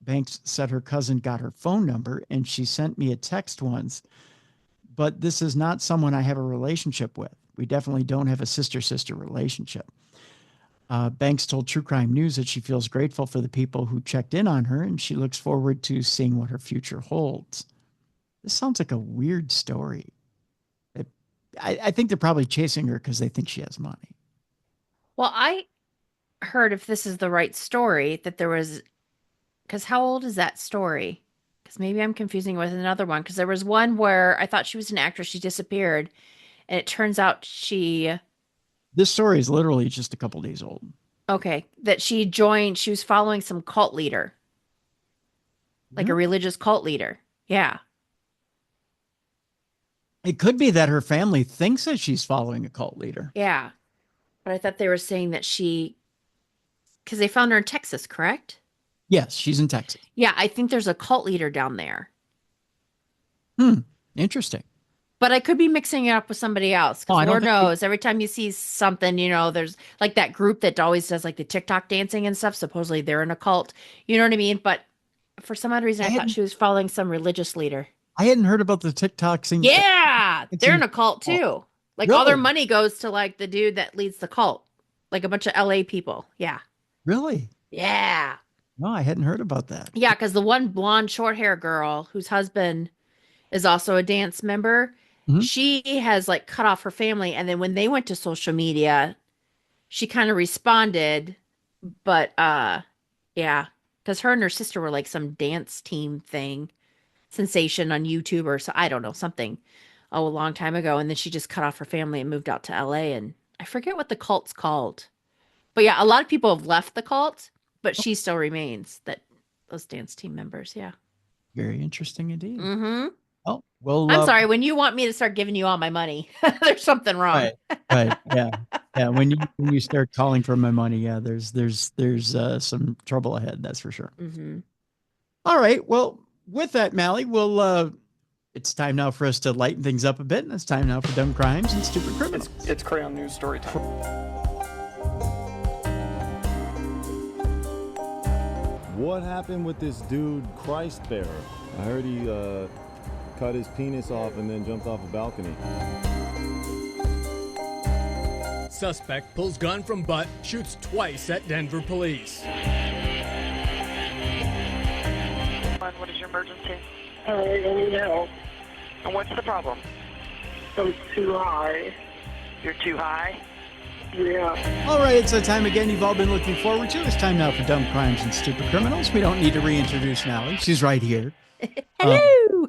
Banks said her cousin got her phone number and she sent me a text once, but this is not someone I have a relationship with. We definitely don't have a sister-sister relationship. Banks told True Crime News that she feels grateful for the people who checked in on her, and she looks forward to seeing what her future holds. This sounds like a weird story. I think they're probably chasing her because they think she has money. Well, I heard, if this is the right story, that there was, because how old is that story? Because maybe I'm confusing it with another one, because there was one where I thought she was an actress, she disappeared, and it turns out This story is literally just a couple days old. Okay, that she was following some cult leader, like a religious cult leader. Yeah. It could be that her family thinks that she's following a cult leader. Yeah. But I thought they were saying that because they found her in Texas, correct? Yes, she's in Texas. Yeah, I think there's a cult leader down there. Interesting. But I could be mixing it up with somebody else. Because Lord knows, every time you see something, there's like that group that always does like the TikTok dancing and stuff. Supposedly they're in a cult. You know what I mean? But for some odd reason, I thought she was following some religious leader. I hadn't heard about the TikTok thing. Yeah, they're in a cult too. Like all their Really? money goes to like the dude that leads the cult. Like a bunch of LA people. Yeah. Really? Yeah. No, I hadn't heard about that. Yeah, because the one blonde short hair girl whose husband is also a dance member, she has like cut off her family. And then when they went to social media, she kind of responded. But yeah, because her and her sister were like some dance team thing, sensation on YouTube or so, I don't know, something a long time ago. And then she just cut off her family and moved out to LA. And I forget what the cult's called. But yeah, a lot of people have left the cult, but she still remains, those dance team members. Yeah. Very interesting indeed. Mm-hmm. Oh, well, I'm sorry. When you want me to start giving you all my money, there's something wrong. Right. Yeah. When you start calling for my money, yeah, there's some trouble ahead. That's for sure. Mm-hmm. All right. Well, with that, Mallie, it's time now for us to lighten things up a bit, and it's time now for Dumb Crimes and Stupid Criminals. It's Crayon News story time. What happened with this dude, Christ Bearer? I heard he cut his penis off and then jumped off a balcony. Suspect pulls gun from butt, shoots twice at Denver police. What is your emergency? I need help. And what's the problem? I'm too high. You're too high? Yeah. All right, it's that time again you've all been looking forward to. It's time now for Dumb Crimes and Stupid Criminals. We don't need to reintroduce Mallie. She's right here. Hello.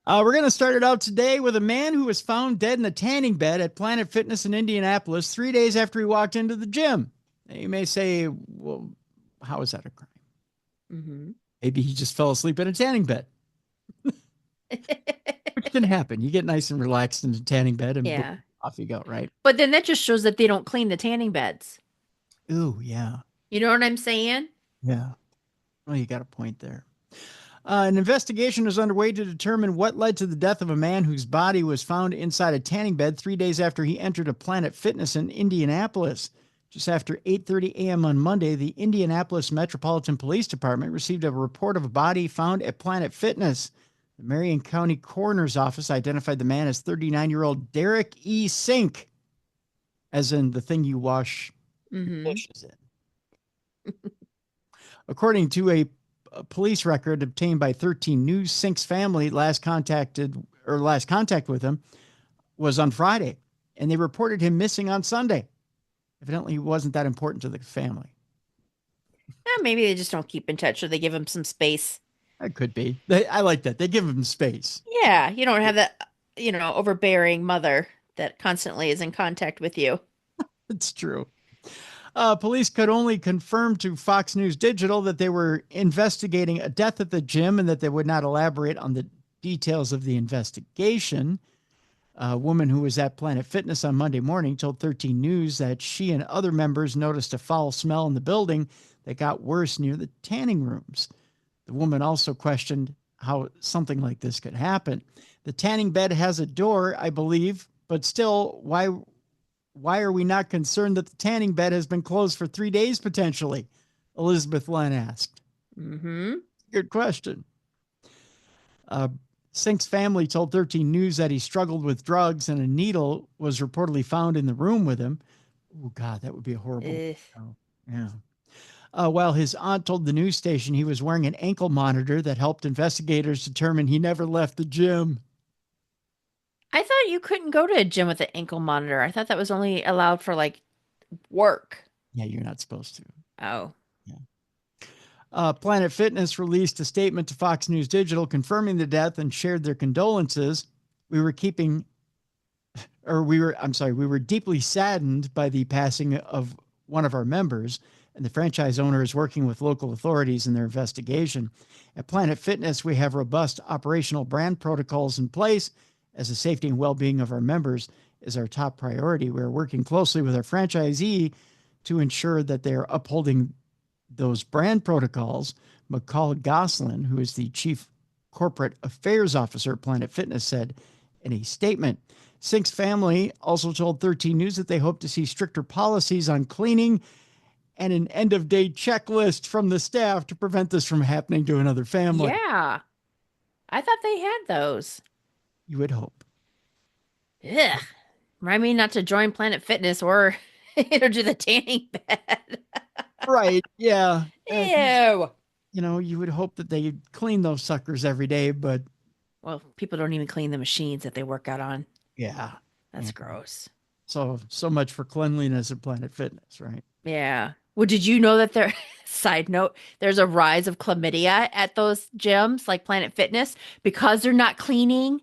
We're going to start it out today with a man who was found dead in a tanning bed at Planet Fitness in Indianapolis 3 days after he walked into the gym. Now, you may say, well, how is that a crime? Mm-hmm. Maybe he just fell asleep in a tanning bed. Which can happen. You get nice and relaxed in a tanning bed and Yeah. off you go, right? But then that just shows that they don't clean the tanning beds. Ooh, yeah. You know what I'm saying? Yeah. Well, you got a point there. An investigation is underway to determine what led to the death of a man whose body was found inside a tanning bed 3 days after he entered a Planet Fitness in Indianapolis. Just after 8:30 a.m. on Monday, the Indianapolis Metropolitan Police Department received a report of a body found at Planet Fitness. The Marion County Coroner's Office identified the man as 39-year-old Derek E. Sink, as in the thing you wash dishes in. According to a police record obtained by 13 News, Sink's family last contact with him was on Friday, and they reported him missing on Sunday. Evidently, he wasn't that important to the family. Maybe they just don't keep in touch, or they give him some space. That could be. I like that. They give him space. Yeah, you don't have that, overbearing mother that constantly is in contact with you. It's true. Police could only confirm to Fox News Digital that they were investigating a death at the gym and that they would not elaborate on the details of the investigation. A woman who was at Planet Fitness on Monday morning told 13 News that she and other members noticed a foul smell in the building that got worse near the tanning rooms. The woman also questioned how something like this could happen. The tanning bed has a door, I believe, but still, why are we not concerned that the tanning bed has been closed for 3 days potentially? Elizabeth Len asked. Mm-hmm. Good question. Sink's family told 13 News that he struggled with drugs and a needle was reportedly found in the room with him. Oh, God, that would be a horrible. Oh, yeah. While his aunt told the news station he was wearing an ankle monitor that helped investigators determine he never left the gym. I thought you couldn't go to a gym with an ankle monitor. I thought that was only allowed for work. Yeah, you're not supposed to. Oh. Planet Fitness released a statement to Fox News Digital confirming the death and shared their condolences. We were deeply saddened by the passing of one of our members, and the franchise owner is working with local authorities in their investigation. At Planet Fitness, we have robust operational brand protocols in place, as the safety and well-being of our members is our top priority. We are working closely with our franchisee to ensure that they are upholding those brand protocols. McCall Goslin, who is the chief corporate affairs officer at Planet Fitness, said in a statement. Sink's family also told 13 News that they hope to see stricter policies on cleaning and an end-of-day checklist from the staff to prevent this from happening to another family. Yeah. I thought they had those. You would hope. Ugh. Remind me not to join Planet Fitness or do the tanning bed. Right. Yeah. Ew. You would hope that they clean those suckers every day, but. Well, people don't even clean the machines that they work out on. Yeah. That's gross. So much for cleanliness at Planet Fitness, right? Yeah. Well, did you know that side note, there's a rise of chlamydia at those gyms like Planet Fitness because they're not cleaning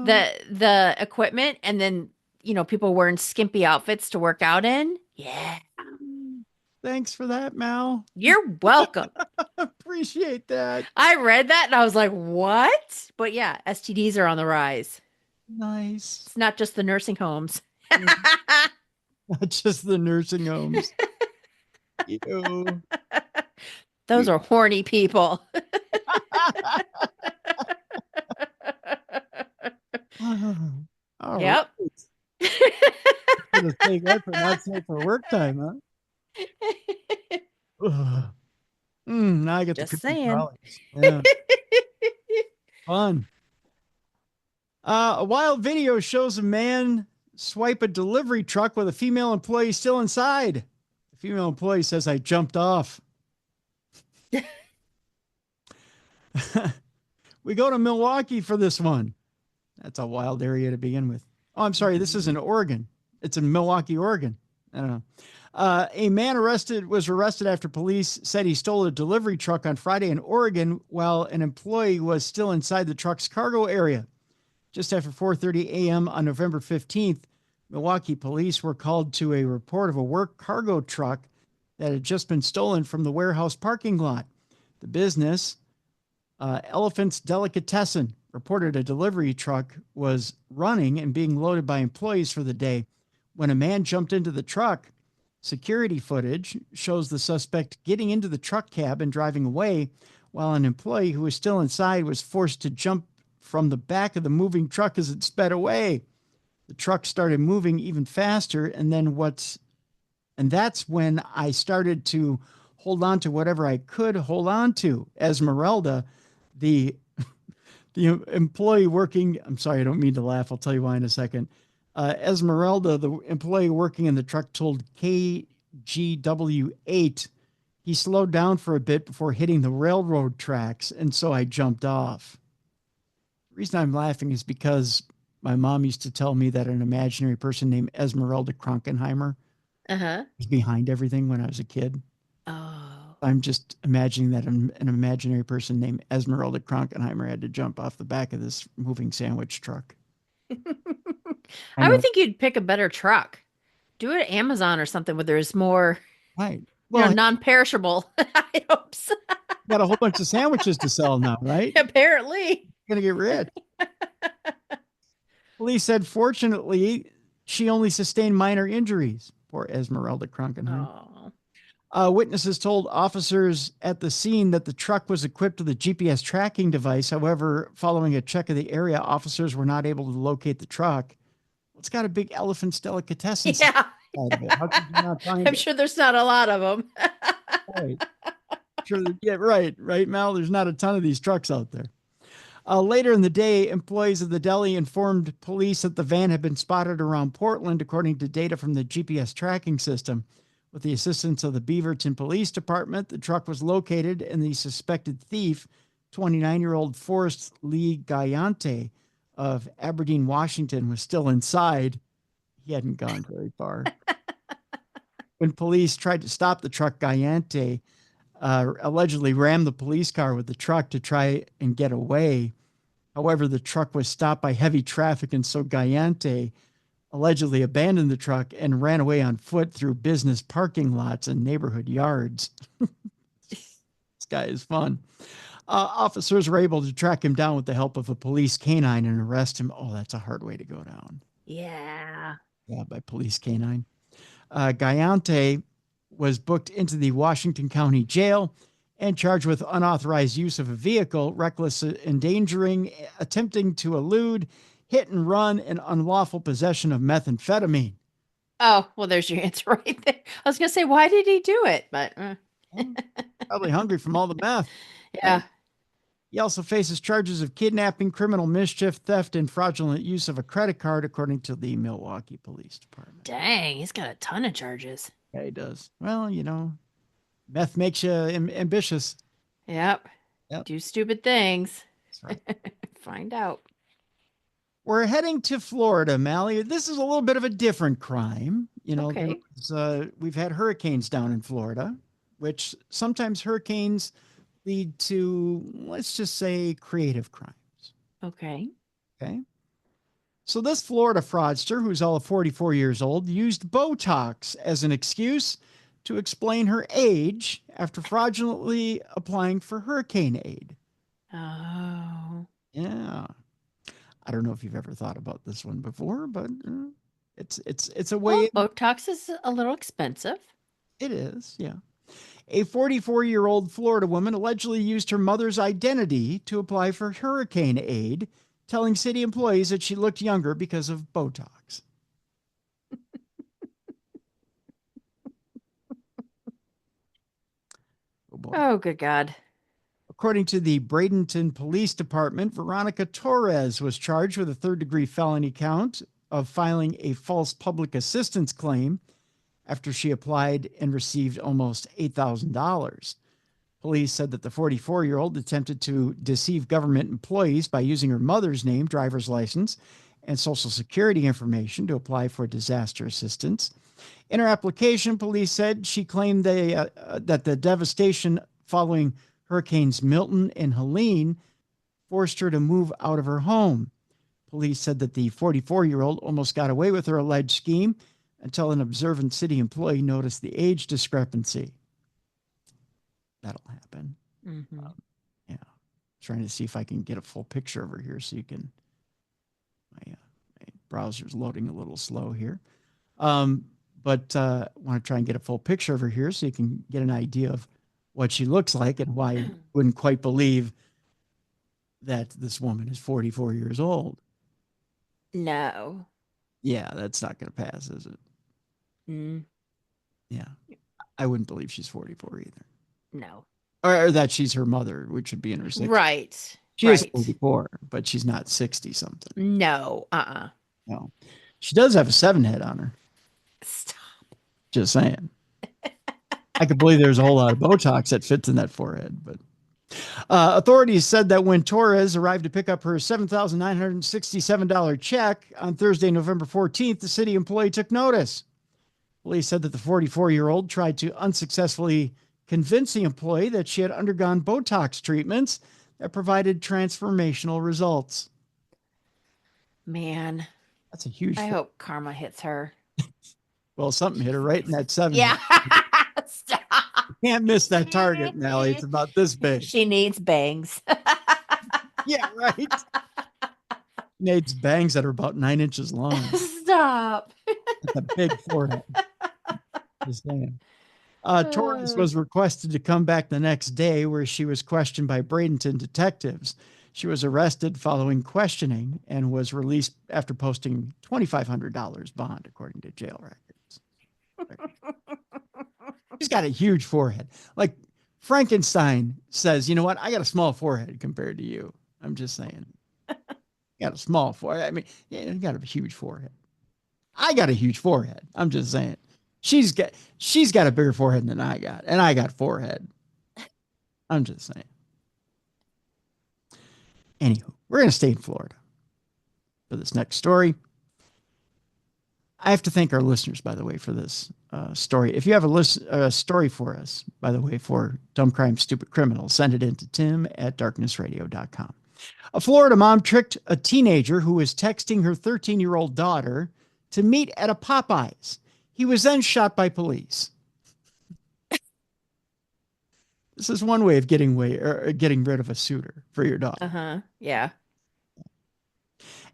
the equipment, and then people wearing skimpy outfits to work out in. Yeah. Thanks for that, Mal. You're welcome. Appreciate that. I read that and I was like, what? But yeah, STDs are on the rise. Nice. It's not just the nursing homes. Not just the nursing homes. Ew. Those are horny people. All Yep. Right. Take that for not safe for work time, huh? Now I get Just the saying. Yeah. Fun. A wild video shows a man swipe a delivery truck with a female employee still inside. The female employee says, "I jumped off." We go to Milwaukee for this one. That's a wild area to begin with. Oh, I'm sorry. This is in Oregon. It's in Milwaukee, Oregon. I don't know. A man was arrested after police said he stole a delivery truck on Friday in Oregon while an employee was still inside the truck's cargo area. Just after 4:30 a.m. on November 15th, Milwaukee police were called to a report of a work cargo truck that had just been stolen from the warehouse parking lot. The business, Elephant's Delicatessen, reported a delivery truck was running and being loaded by employees for the day when a man jumped into the truck. Security footage shows the suspect getting into the truck cab and driving away, while an employee who was still inside was forced to jump from the back of the moving truck as it sped away. The truck started moving even faster, and that's when I started to hold on to whatever I could hold on to. Esmeralda, the employee working, I'm sorry, I don't mean to laugh. I'll tell you why in a second. Esmeralda, the employee working in the truck, told KGW8 he slowed down for a bit before hitting the railroad tracks, and so I jumped off. The reason I'm laughing is because my mom used to tell me that an imaginary person named Esmeralda Kronkenheimer was behind everything when I was a kid. Oh. I'm just imagining that an imaginary person named Esmeralda Kronkenheimer had to jump off the back of this moving sandwich truck. I would think you'd pick a better truck. Do it at Amazon or something where there's more Right. Well, non-perishable items. got a whole bunch of sandwiches to sell now, right? Apparently. Gonna get rich. Police said, fortunately, she only sustained minor injuries. Poor Esmeralda Kronkenheimer. Witnesses told officers at the scene that the truck was equipped with a GPS tracking device. However, following a check of the area, officers were not able to locate the truck. It's got a big Elephant's Delicatessen. Yeah. How could you not find I'm it? sure there's not a lot of them. Right. Sure. Yeah, right, Mal? There's not a ton of these trucks out there. Later in the day, employees of the deli informed police that the van had been spotted around Portland, according to data from the GPS tracking system. With the assistance of the Beaverton Police Department, the truck was located and the suspected thief, 29-year-old Forrest Lee Gallante of Aberdeen, Washington, was still inside. He hadn't gone very far. When police tried to stop the truck, Gallante allegedly rammed the police car with the truck to try and get away. However, the truck was stopped by heavy traffic, and so Gallante allegedly abandoned the truck and ran away on foot through business parking lots and neighborhood yards. This guy is fun. Officers were able to track him down with the help of a police canine and arrest him. Oh, that's a hard way to go down. Yeah. Yeah, by police canine. Gallante was booked into the Washington County Jail and charged with unauthorized use of a vehicle, reckless endangering, attempting to elude, hit and run, and unlawful possession of methamphetamine. Oh, well, there's your answer right there. I was going to say, why did he do it? But Probably hungry from all the meth. yeah. He also faces charges of kidnapping, criminal mischief, theft, and fraudulent use of a credit card, according to the Milwaukee Police Department. Dang, he's got a ton of charges. Yeah, he does. Well, meth makes you ambitious. Yep. Do stupid things. That's right. Find out. We're heading to Florida, Mallie. This is a little bit of a different crime. Okay. We've had hurricanes down in Florida, which sometimes hurricanes lead to, let's just say, creative crimes. Okay. Okay. So this Florida fraudster, who's all of 44 years old, used Botox as an excuse to explain her age after fraudulently applying for hurricane aid. Oh. Yeah. I don't know if you've ever thought about this one before, but it's a way. Well, Botox is a little expensive. It is, yeah. A 44-year-old Florida woman allegedly used her mother's identity to apply for hurricane aid, telling city employees that she looked younger because of Botox. Oh, boy. Oh, good God. According to the Bradenton Police Department, Veronica Torres was charged with a third-degree felony count of filing a false public assistance claim after she applied and received almost $8,000. Police said that the 44-year-old attempted to deceive government employees by using her mother's name, driver's license, and Social Security information to apply for disaster assistance. In her application, police said she claimed that the devastation following Hurricanes Milton and Helene forced her to move out of her home. Police said that the 44-year-old almost got away with her alleged scheme until an observant city employee noticed the age discrepancy. That'll happen. Mm-hmm. Yeah. Trying to see if I can get a full picture of her here so you can. My browser's loading a little slow here. But I want to try and get a full picture of her here so you can get an idea of what she looks like and why you wouldn't quite believe that this woman is 44 years old. No. Yeah, that's not going to pass, is it? Mm. Yeah. I wouldn't believe she's 44 either. No. Or that she's her mother, which would be in her 60s. Right. She is 44, but she's not 60 something. No. No. She does have a 7 head on her. Stop. Just saying. I could believe there's a whole lot of Botox that fits in that forehead, but authorities said that when Torres arrived to pick up her $7,967 check on Thursday, November 14th, the city employee took notice. Police said that the 44-year-old tried to unsuccessfully convince the employee that she had undergone Botox treatments that provided transformational results. Man. That's a huge. I hope karma hits her. Well, something hit her right in that 7. Yeah. Stop. Can't miss that target, Mallie. It's about this big. She needs bangs. Yeah, right. Needs bangs that are about 9 inches long. Stop. That's a big forehead. Just saying. Torres was requested to come back the next day where she was questioned by Bradenton detectives. She was arrested following questioning and was released after posting $2,500 bond, according to jail records. She's got a huge forehead. Like Frankenstein says, you know what? I got a small forehead compared to you. I'm just saying. Got a small forehead. I mean, yeah, you got a huge forehead. I got a huge forehead. I'm just saying. She's got a bigger forehead than I got, and I got forehead. I'm just saying. Anywho, we're going to stay in Florida for this next story. I have to thank our listeners, by the way, for this story. If you have a story for us, by the way, for Dumb Crime, Stupid Criminals, send it in to tim@darknessradio.com. A Florida mom tricked a teenager who was texting her 13-year-old daughter to meet at a Popeyes. He was then shot by police. This is one way of getting rid of a suitor for your daughter. Yeah.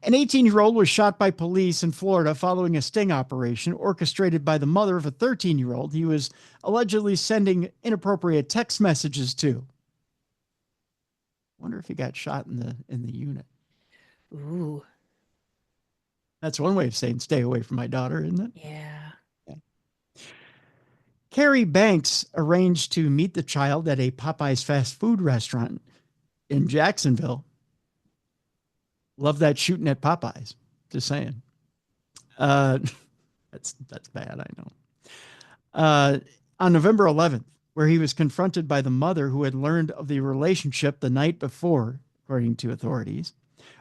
An 18-year-old was shot by police in Florida following a sting operation orchestrated by the mother of a 13-year-old he was allegedly sending inappropriate text messages to. Wonder if he got shot in the unit. Ooh. That's one way of saying stay away from my daughter, isn't it? Yeah. Carrie Banks arranged to meet the child at a Popeyes fast food restaurant in Jacksonville. Love that shooting at Popeyes. Just saying. That's bad, I know. On November 11th, where he was confronted by the mother who had learned of the relationship the night before, according to authorities.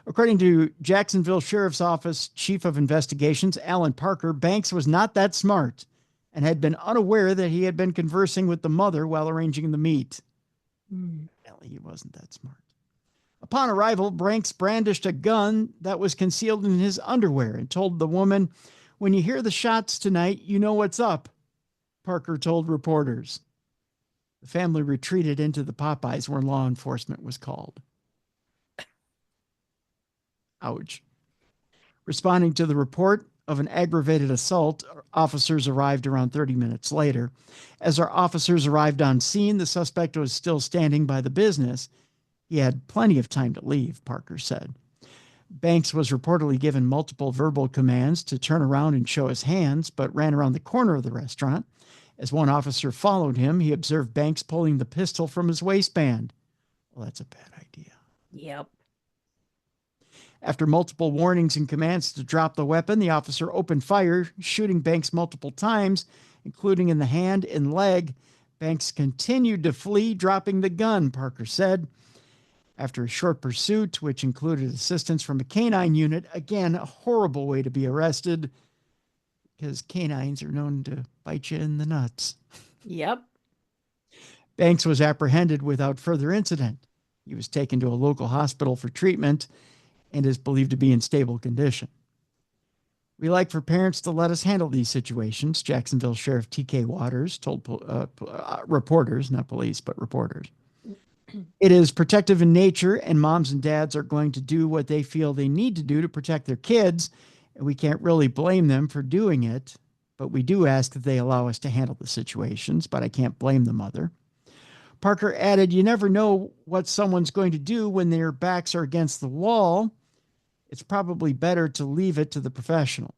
According to Jacksonville Sheriff's Office Chief of Investigations, Alan Parker, Banks was not that smart and had been unaware that he had been conversing with the mother while arranging the meet. He wasn't that smart. Upon arrival, Banks brandished a gun that was concealed in his underwear and told the woman, "When you hear the shots tonight, you know what's up," Parker told reporters. The family retreated into the Popeyes where law enforcement was called. Ouch. Responding to the report of an aggravated assault, officers arrived around 30 minutes later. As our officers arrived on scene, the suspect was still standing by the business. He had plenty of time to leave, Parker said. Banks was reportedly given multiple verbal commands to turn around and show his hands, but ran around the corner of the restaurant. As one officer followed him, he observed Banks pulling the pistol from his waistband. Well, that's a bad idea. Yep. After multiple warnings and commands to drop the weapon, the officer opened fire, shooting Banks multiple times, including in the hand and leg. Banks continued to flee, dropping the gun, Parker said. After a short pursuit, which included assistance from a canine unit, again, a horrible way to be arrested because canines are known to bite you in the nuts. Yep. Banks was apprehended without further incident. He was taken to a local hospital for treatment and is believed to be in stable condition. We like for parents to let us handle these situations, Jacksonville Sheriff T.K. Waters told reporters, not police, but reporters. It is protective in nature, and moms and dads are going to do what they feel they need to do to protect their kids, and we can't really blame them for doing it, but we do ask that they allow us to handle the situations, but I can't blame the mother. Parker added, you never know what someone's going to do when their backs are against the wall. It's probably better to leave it to the professional.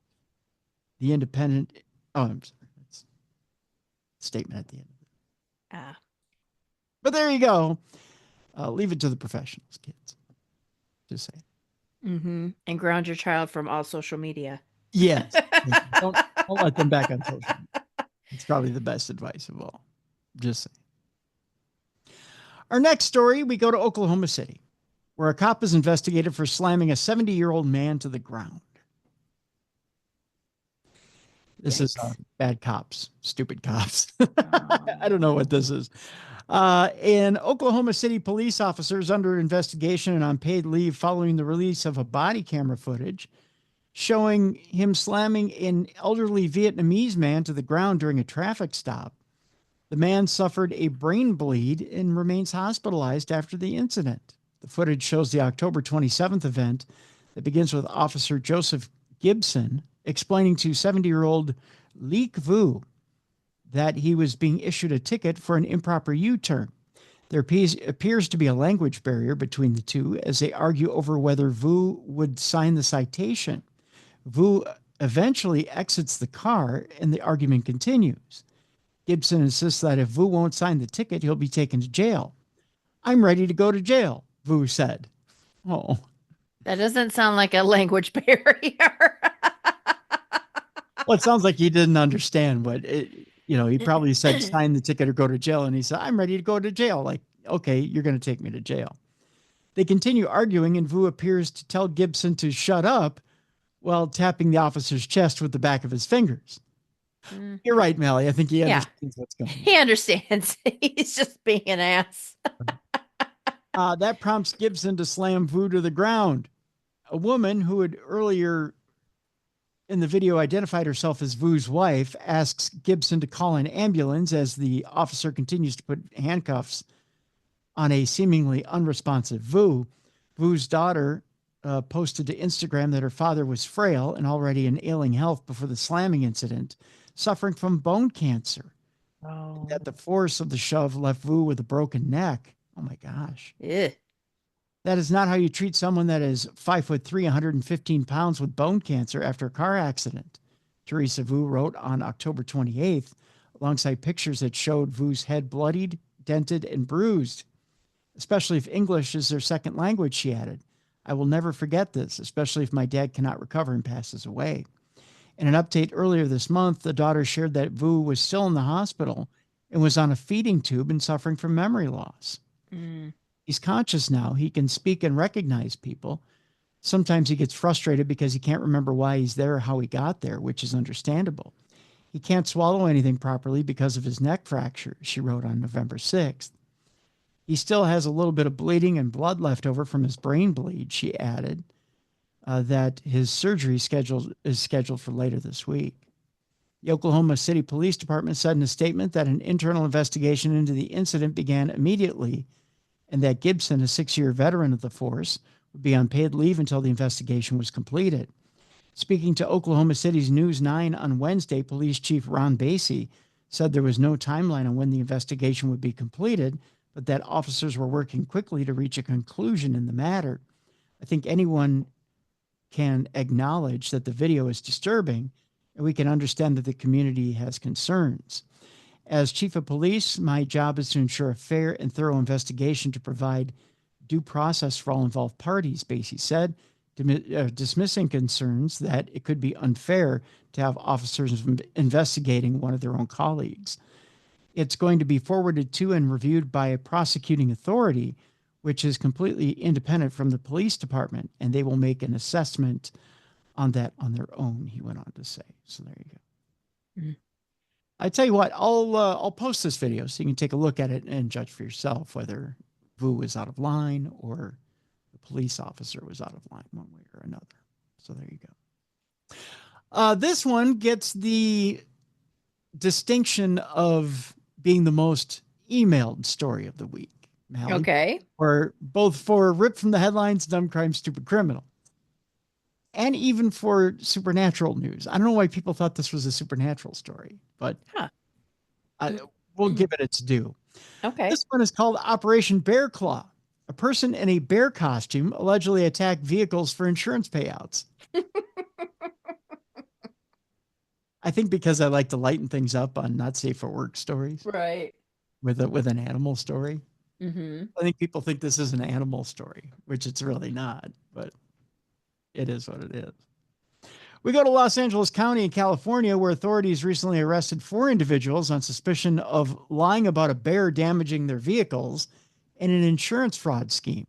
The independent, I'm sorry, that's a statement at the end. But there you go. Leave it to the professionals, kids. Just say. Mm-hmm. And ground your child from all social media. Yes. don't let them back on social media. It's probably the best advice of all. Just say. Our next story, we go to Oklahoma City, where a cop is investigated for slamming a 70-year-old man to the ground. This is bad cops, stupid cops. I don't know what this is. In Oklahoma City, police officers under investigation and on paid leave following the release of a body camera footage showing him slamming an elderly Vietnamese man to the ground during a traffic stop. The man suffered a brain bleed and remains hospitalized after the incident. The footage shows the October 27th event that begins with Officer Joseph Gibson explaining to 70-year-old Leek Vu that he was being issued a ticket for an improper U-turn. There appears to be a language barrier between the two as they argue over whether Vu would sign the citation. Vu eventually exits the car and the argument continues. Gibson insists that if Vu won't sign the ticket, he'll be taken to jail. I'm ready to go to jail, Vu said. Oh. That doesn't sound like a language barrier. Well, it sounds like he didn't understand what he probably said, sign the ticket or go to jail. And he said, I'm ready to go to jail. Like, okay, you're going to take me to jail. They continue arguing, and Vu appears to tell Gibson to shut up while tapping the officer's chest with the back of his fingers. You're right, Mallie. I think he understands what's going on. He understands. He's just being an ass. That prompts Gibson to slam Vu to the ground. A woman who had earlier in the video identified herself as Vu's wife asks Gibson to call an ambulance as the officer continues to put handcuffs on a seemingly unresponsive Vu. Vu's daughter posted to Instagram that her father was frail and already in ailing health before the slamming incident, suffering from bone cancer. Oh. That the force of the shove left Vu with a broken neck. Oh my gosh. Yeah. That is not how you treat someone that is 5'3", 115 pounds with bone cancer after a car accident, Teresa Vu wrote on October 28th, alongside pictures that showed Vu's head bloodied, dented, and bruised. Especially if English is their second language, she added. I will never forget this, especially if my dad cannot recover and passes away. In an update earlier this month, the daughter shared that Vu was still in the hospital and was on a feeding tube and suffering from memory loss. He's conscious now. He can speak and recognize people. Sometimes he gets frustrated because he can't remember why he's there or how he got there, which is understandable. He can't swallow anything properly because of his neck fracture, she wrote on November 6th. He still has a little bit of bleeding and blood left over from his brain bleed, she added, that his surgery is scheduled for later this week. The Oklahoma City Police Department said in a statement that an internal investigation into the incident began immediately and that Gibson, a 6-year veteran of the force, would be on paid leave until the investigation was completed. Speaking to Oklahoma City's News 9 on Wednesday, Police Chief Ron Basie said there was no timeline on when the investigation would be completed, but that officers were working quickly to reach a conclusion in the matter. I think anyone can acknowledge that the video is disturbing, and we can understand that the community has concerns. As chief of police, my job is to ensure a fair and thorough investigation to provide due process for all involved parties, Basie said, dismissing concerns that it could be unfair to have officers investigating one of their own colleagues. It's going to be forwarded to and reviewed by a prosecuting authority, which is completely independent from the police department, and they will make an assessment on that on their own, he went on to say. So there you go. Mhm. I tell you what, I'll post this video so you can take a look at it and judge for yourself whether Vu was out of line or the police officer was out of line one way or another. So there you go. This one gets the distinction of being the most emailed story of the week. Mallie, Okay. or both for Ripped from the Headlines, Dumb Crime, Stupid Criminal, and even for supernatural news. I don't know why people thought this was a supernatural story, but we'll give it its due. Okay. This one is called Operation Bear Claw. A person in a bear costume allegedly attacked vehicles for insurance payouts. I think because I like to lighten things up on not safe for work stories Right. with an animal story. Mm-hmm. I think people think this is an animal story, which it's really not, but it is what it is. We go to Los Angeles County in California, where authorities recently arrested 4 individuals on suspicion of lying about a bear damaging their vehicles in an insurance fraud scheme.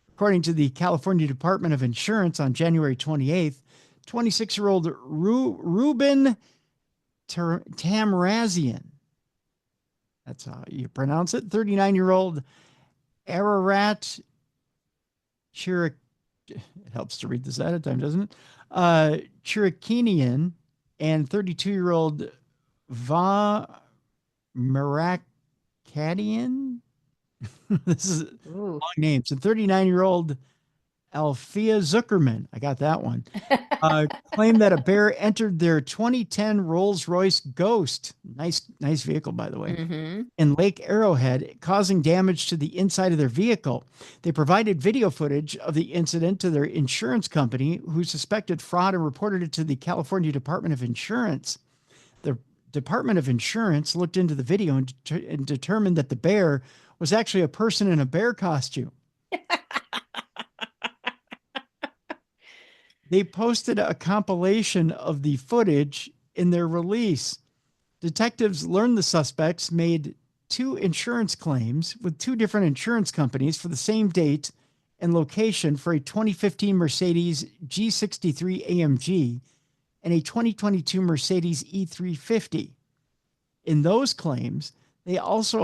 According to the California Department of Insurance on January 28th, 26-year-old Ruben Tamrazian, that's how you pronounce it, 39-year-old Ararat Chiricahua, it helps to read this ahead of time, doesn't it? Chiricahunian and 32-year-old Va Marakadian. This is long names. And 39-year-old Althea Zuckerman, I got that one, claimed that a bear entered their 2010 Rolls-Royce Ghost, nice vehicle, by the way, Mm-hmm. in Lake Arrowhead, causing damage to the inside of their vehicle. They provided video footage of the incident to their insurance company, who suspected fraud and reported it to the California Department of Insurance. The Department of Insurance looked into the video and determined that the bear was actually a person in a bear costume. They posted a compilation of the footage in their release. Detectives learned the suspects made 2 insurance claims with 2 different insurance companies for the same date and location for a 2015 Mercedes G63 AMG and a 2022 Mercedes E350. In those claims, they also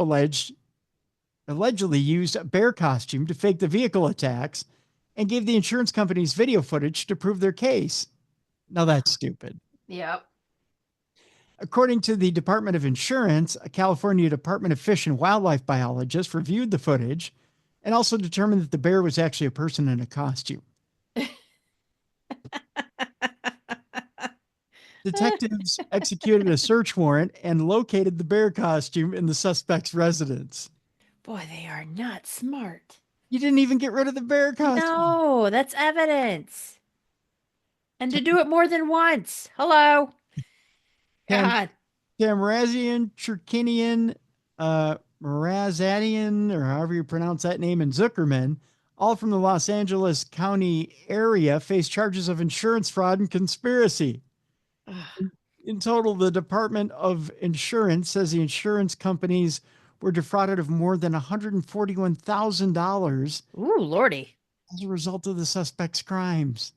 allegedly used a bear costume to fake the vehicle attacks and gave the insurance companies video footage to prove their case. Now that's stupid. Yep. According to the Department of Insurance, a California Department of Fish and Wildlife biologist reviewed the footage and also determined that the bear was actually a person in a costume. Detectives executed a search warrant and located the bear costume in the suspect's residence. Boy, they are not smart. You didn't even get rid of the bear costume. No, that's evidence. And to do it more than once. Hello. God. Tamrazian, Chirkinian, Marazadian, or however you pronounce that name, and Zuckerman, all from the Los Angeles County area, face charges of insurance fraud and conspiracy. In total, the Department of Insurance says the insurance companies were defrauded of more than $141,000 Ooh, Lordy. as a result of the suspect's crimes.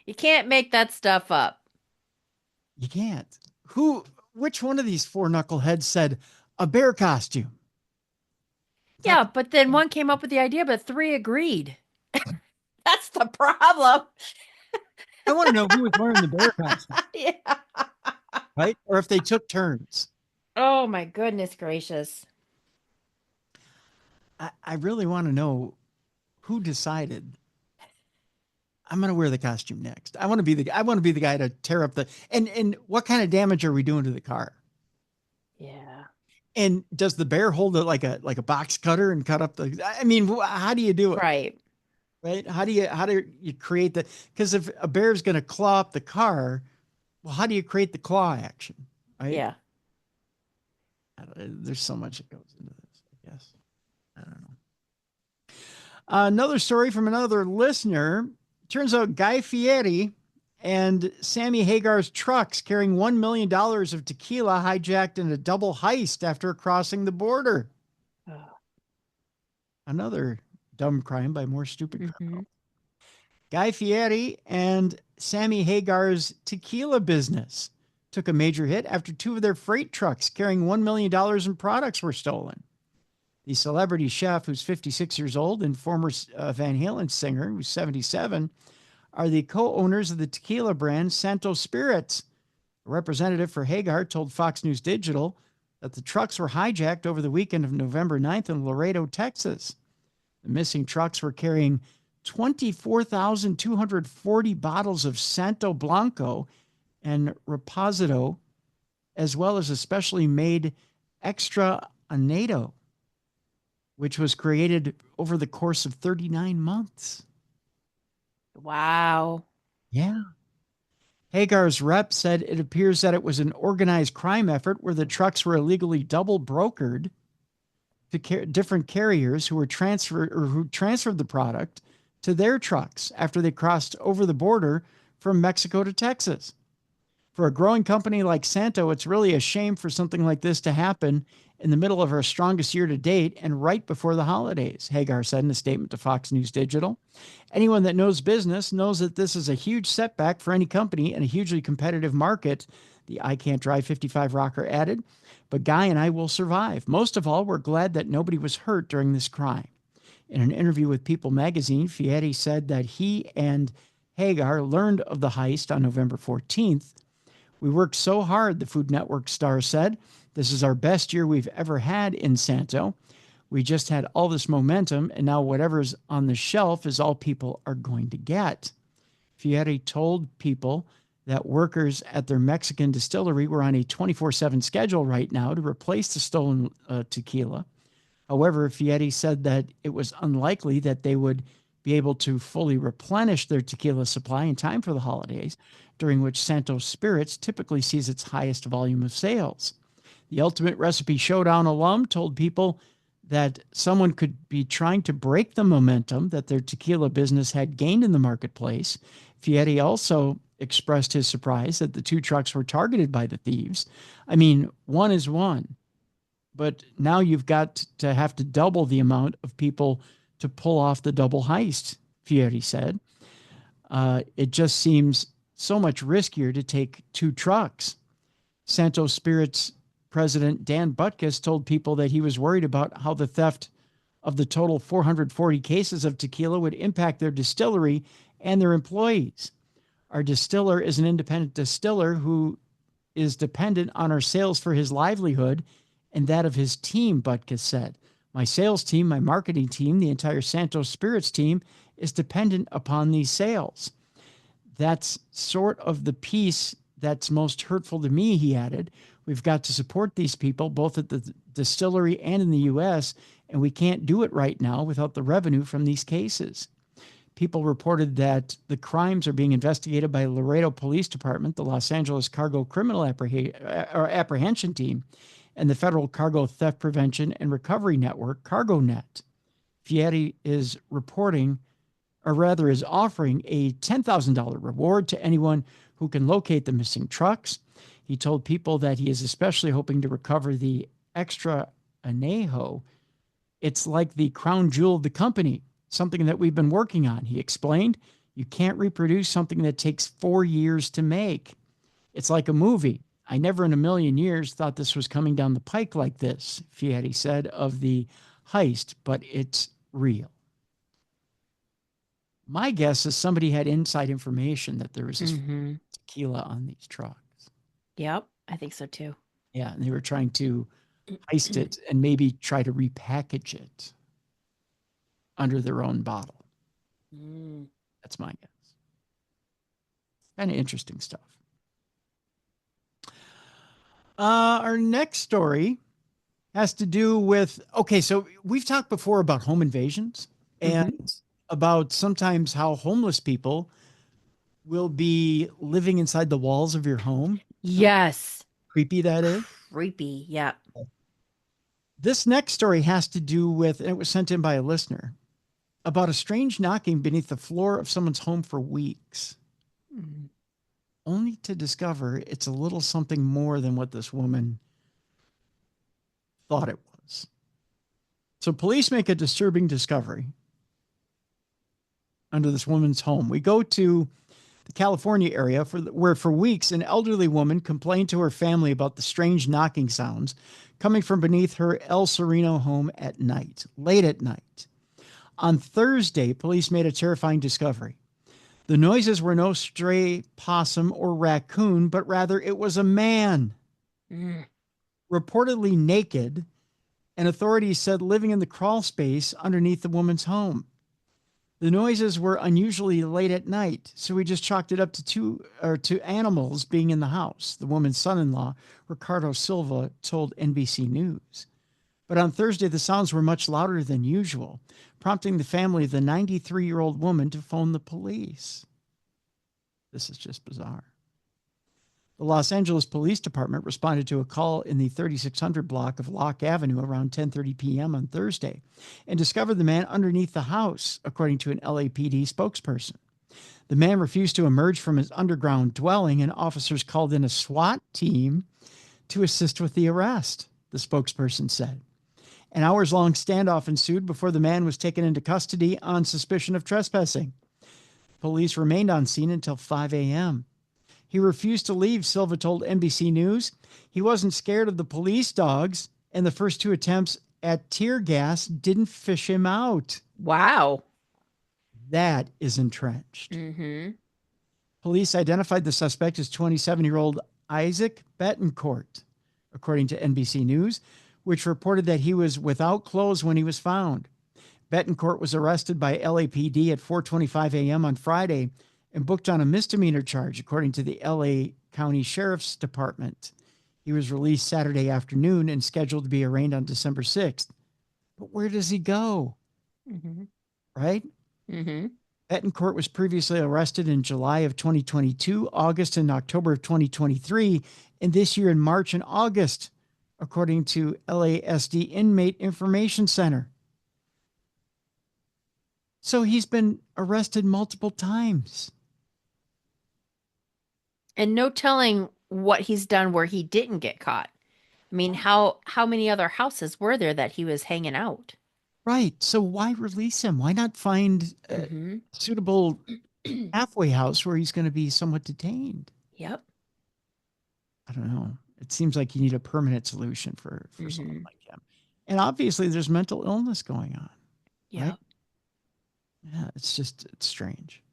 You can't make that stuff up. You can't. Which one of these 4 knuckleheads said a bear costume? Yeah, but then one came up with the idea, but 3 agreed. That's the problem. I want to know who was wearing the bear costume, Yeah. right? Or if they took turns. Oh, my goodness gracious. I really want to know who decided I'm going to wear the costume next. I want to be the guy to tear up and what kind of damage are we doing to the car? Yeah. And does the bear hold it like a box cutter and cut up I mean, how do you do it? Right. Right? How do you create that? Because if a bear is going to claw up the car, well, how do you create the claw action? Right? Yeah. There's so much that goes into this, I guess. I don't know. Another story from another listener. Turns out Guy Fieri And Sammy Hagar's trucks carrying $1 million of tequila hijacked in a double heist after crossing the border. Another dumb crime by more stupid criminals. Guy Fieri and Sammy Hagar's tequila business took a major hit after two of their freight trucks carrying $1 million in products were stolen. The celebrity chef, who's 56 years old, and former Van Halen singer, who's 77, are the co-owners of the tequila brand Santo Spirits. A representative for Hagar told Fox News Digital that the trucks were hijacked over the weekend of November 9th in Laredo, Texas. The missing trucks were carrying 24,240 bottles of Santo Blanco and Reposado, as well as a specially made Extra Anedo, which was created over the course of 39 months. Wow. Yeah. Hagar's rep said it appears that it was an organized crime effort where the trucks were illegally double brokered to different carriers who were transferred or who transferred the product to their trucks after they crossed over the border from Mexico to Texas. For a growing company like Santo, it's really a shame for something like this to happen in the middle of our strongest year to date and right before the holidays, Hagar said in a statement to Fox News Digital. Anyone that knows business knows that this is a huge setback for any company in a hugely competitive market, the I Can't Drive 55 rocker added. But Guy and I will survive. Most of all, we're glad that nobody was hurt during this crime. In an interview with People magazine, Fieri said that he and Hagar learned of the heist on November 14th. We worked so hard, the Food Network star said. This is our best year we've ever had in Santo. We just had all this momentum, and now whatever's on the shelf is all people are going to get. Fieri told People that workers at their Mexican distillery were on a 24/7 schedule right now to replace the stolen tequila. However, Fieri said that it was unlikely that they would be able to fully replenish their tequila supply in time for the holidays, during which Santo Spirits typically sees its highest volume of sales. The Ultimate Recipe Showdown alum told People that someone could be trying to break the momentum that their tequila business had gained in the marketplace. Fieri also expressed his surprise that the two trucks were targeted by the thieves. I mean, one is one, but now you've got to have to double the amount of people to pull off the double heist, Fieri said. It just seems so much riskier to take two trucks. Santo Spirits President Dan Butkus told People that he was worried about how the theft of the total 440 cases of tequila would impact their distillery and their employees. Our distiller is an independent distiller who is dependent on our sales for his livelihood and that of his team, Butkus said. My sales team, my marketing team, the entire Santo Spirits team is dependent upon these sales. That's sort of the piece that's most hurtful to me, he added. We've got to support these people, both at the distillery and in the U.S., and we can't do it right now without the revenue from these cases. People reported that the crimes are being investigated by Laredo Police Department, the Los Angeles Cargo Criminal Apprehension Team, and the Federal Cargo Theft Prevention and Recovery Network, CargoNet. Fieri is offering a $10,000 reward to anyone who can locate the missing trucks. He told People that he is especially hoping to recover the Extra Anejo. It's like the crown jewel of the company, something that we've been working on. He explained, you can't reproduce something that takes 4 years to make. It's like a movie. I never in a million years thought this was coming down the pike like this, Fieri said of the heist, but it's real. My guess is somebody had inside information that there was this tequila on these trucks. Yep, I think so too. Yeah, and they were trying to heist it and maybe try to repackage it under their own bottle. That's my guess. Kind of interesting stuff. Our next story has to do with, so we've talked before about home invasions and about sometimes how homeless people will be living inside the walls of your home. Yes. Creepy that is. Creepy, yeah. This next story has to do with, and it was sent in by a listener, about a strange knocking beneath the floor of someone's home for weeks. only to discover it's a little something more than what this woman thought it was. So police make a disturbing discovery under this woman's home. We go to the California area where for weeks an elderly woman complained to her family about the strange knocking sounds coming from beneath her El Sereno home at night, late at night. On Thursday, police made a terrifying discovery. The noises were no stray possum or raccoon, but rather it was a man, reportedly naked, and authorities said living in the crawl space underneath the woman's home. The noises were unusually late at night, so we just chalked it up to animals being in the house, the woman's son-in-law, Ricardo Silva, told NBC News. But on Thursday, the sounds were much louder than usual, prompting the family of the 93-year-old woman to phone the police. This is just bizarre. The Los Angeles Police Department responded to a call in the 3600 block of Locke Avenue around 10:30 p.m. on Thursday and discovered the man underneath the house, according to an LAPD spokesperson. The man refused to emerge from his underground dwelling, and officers called in a SWAT team to assist with the arrest, the spokesperson said. An hours-long standoff ensued before the man was taken into custody on suspicion of trespassing. Police remained on scene until 5 a.m. He refused to leave, Silva told NBC News. He wasn't scared of the police dogs, and the first two attempts at tear gas didn't fish him out. Wow. That is entrenched. Mm-hmm. Police identified the suspect as 27-year-old Isaac Betancourt, according to NBC News, which reported that he was without clothes when he was found. Betancourt was arrested by LAPD at 4:25 a.m. on Friday and booked on a misdemeanor charge, according to the LA County Sheriff's Department. He was released Saturday afternoon and scheduled to be arraigned on December 6th. But where does he go? Mm-hmm. Right? Mm-hmm. Betancourt was previously arrested in July of 2022, August and October of 2023, and this year in March and August, according to LASD Inmate Information Center. So he's been arrested multiple times. And no telling what he's done where he didn't get caught. I mean, how many other houses were there that he was hanging out? Right. So why release him? Why not find a suitable halfway house where he's going to be somewhat detained? Yep. I don't know. It seems like you need a permanent solution for someone like him. And obviously there's mental illness going on. Yeah. Right? Yeah, it's strange.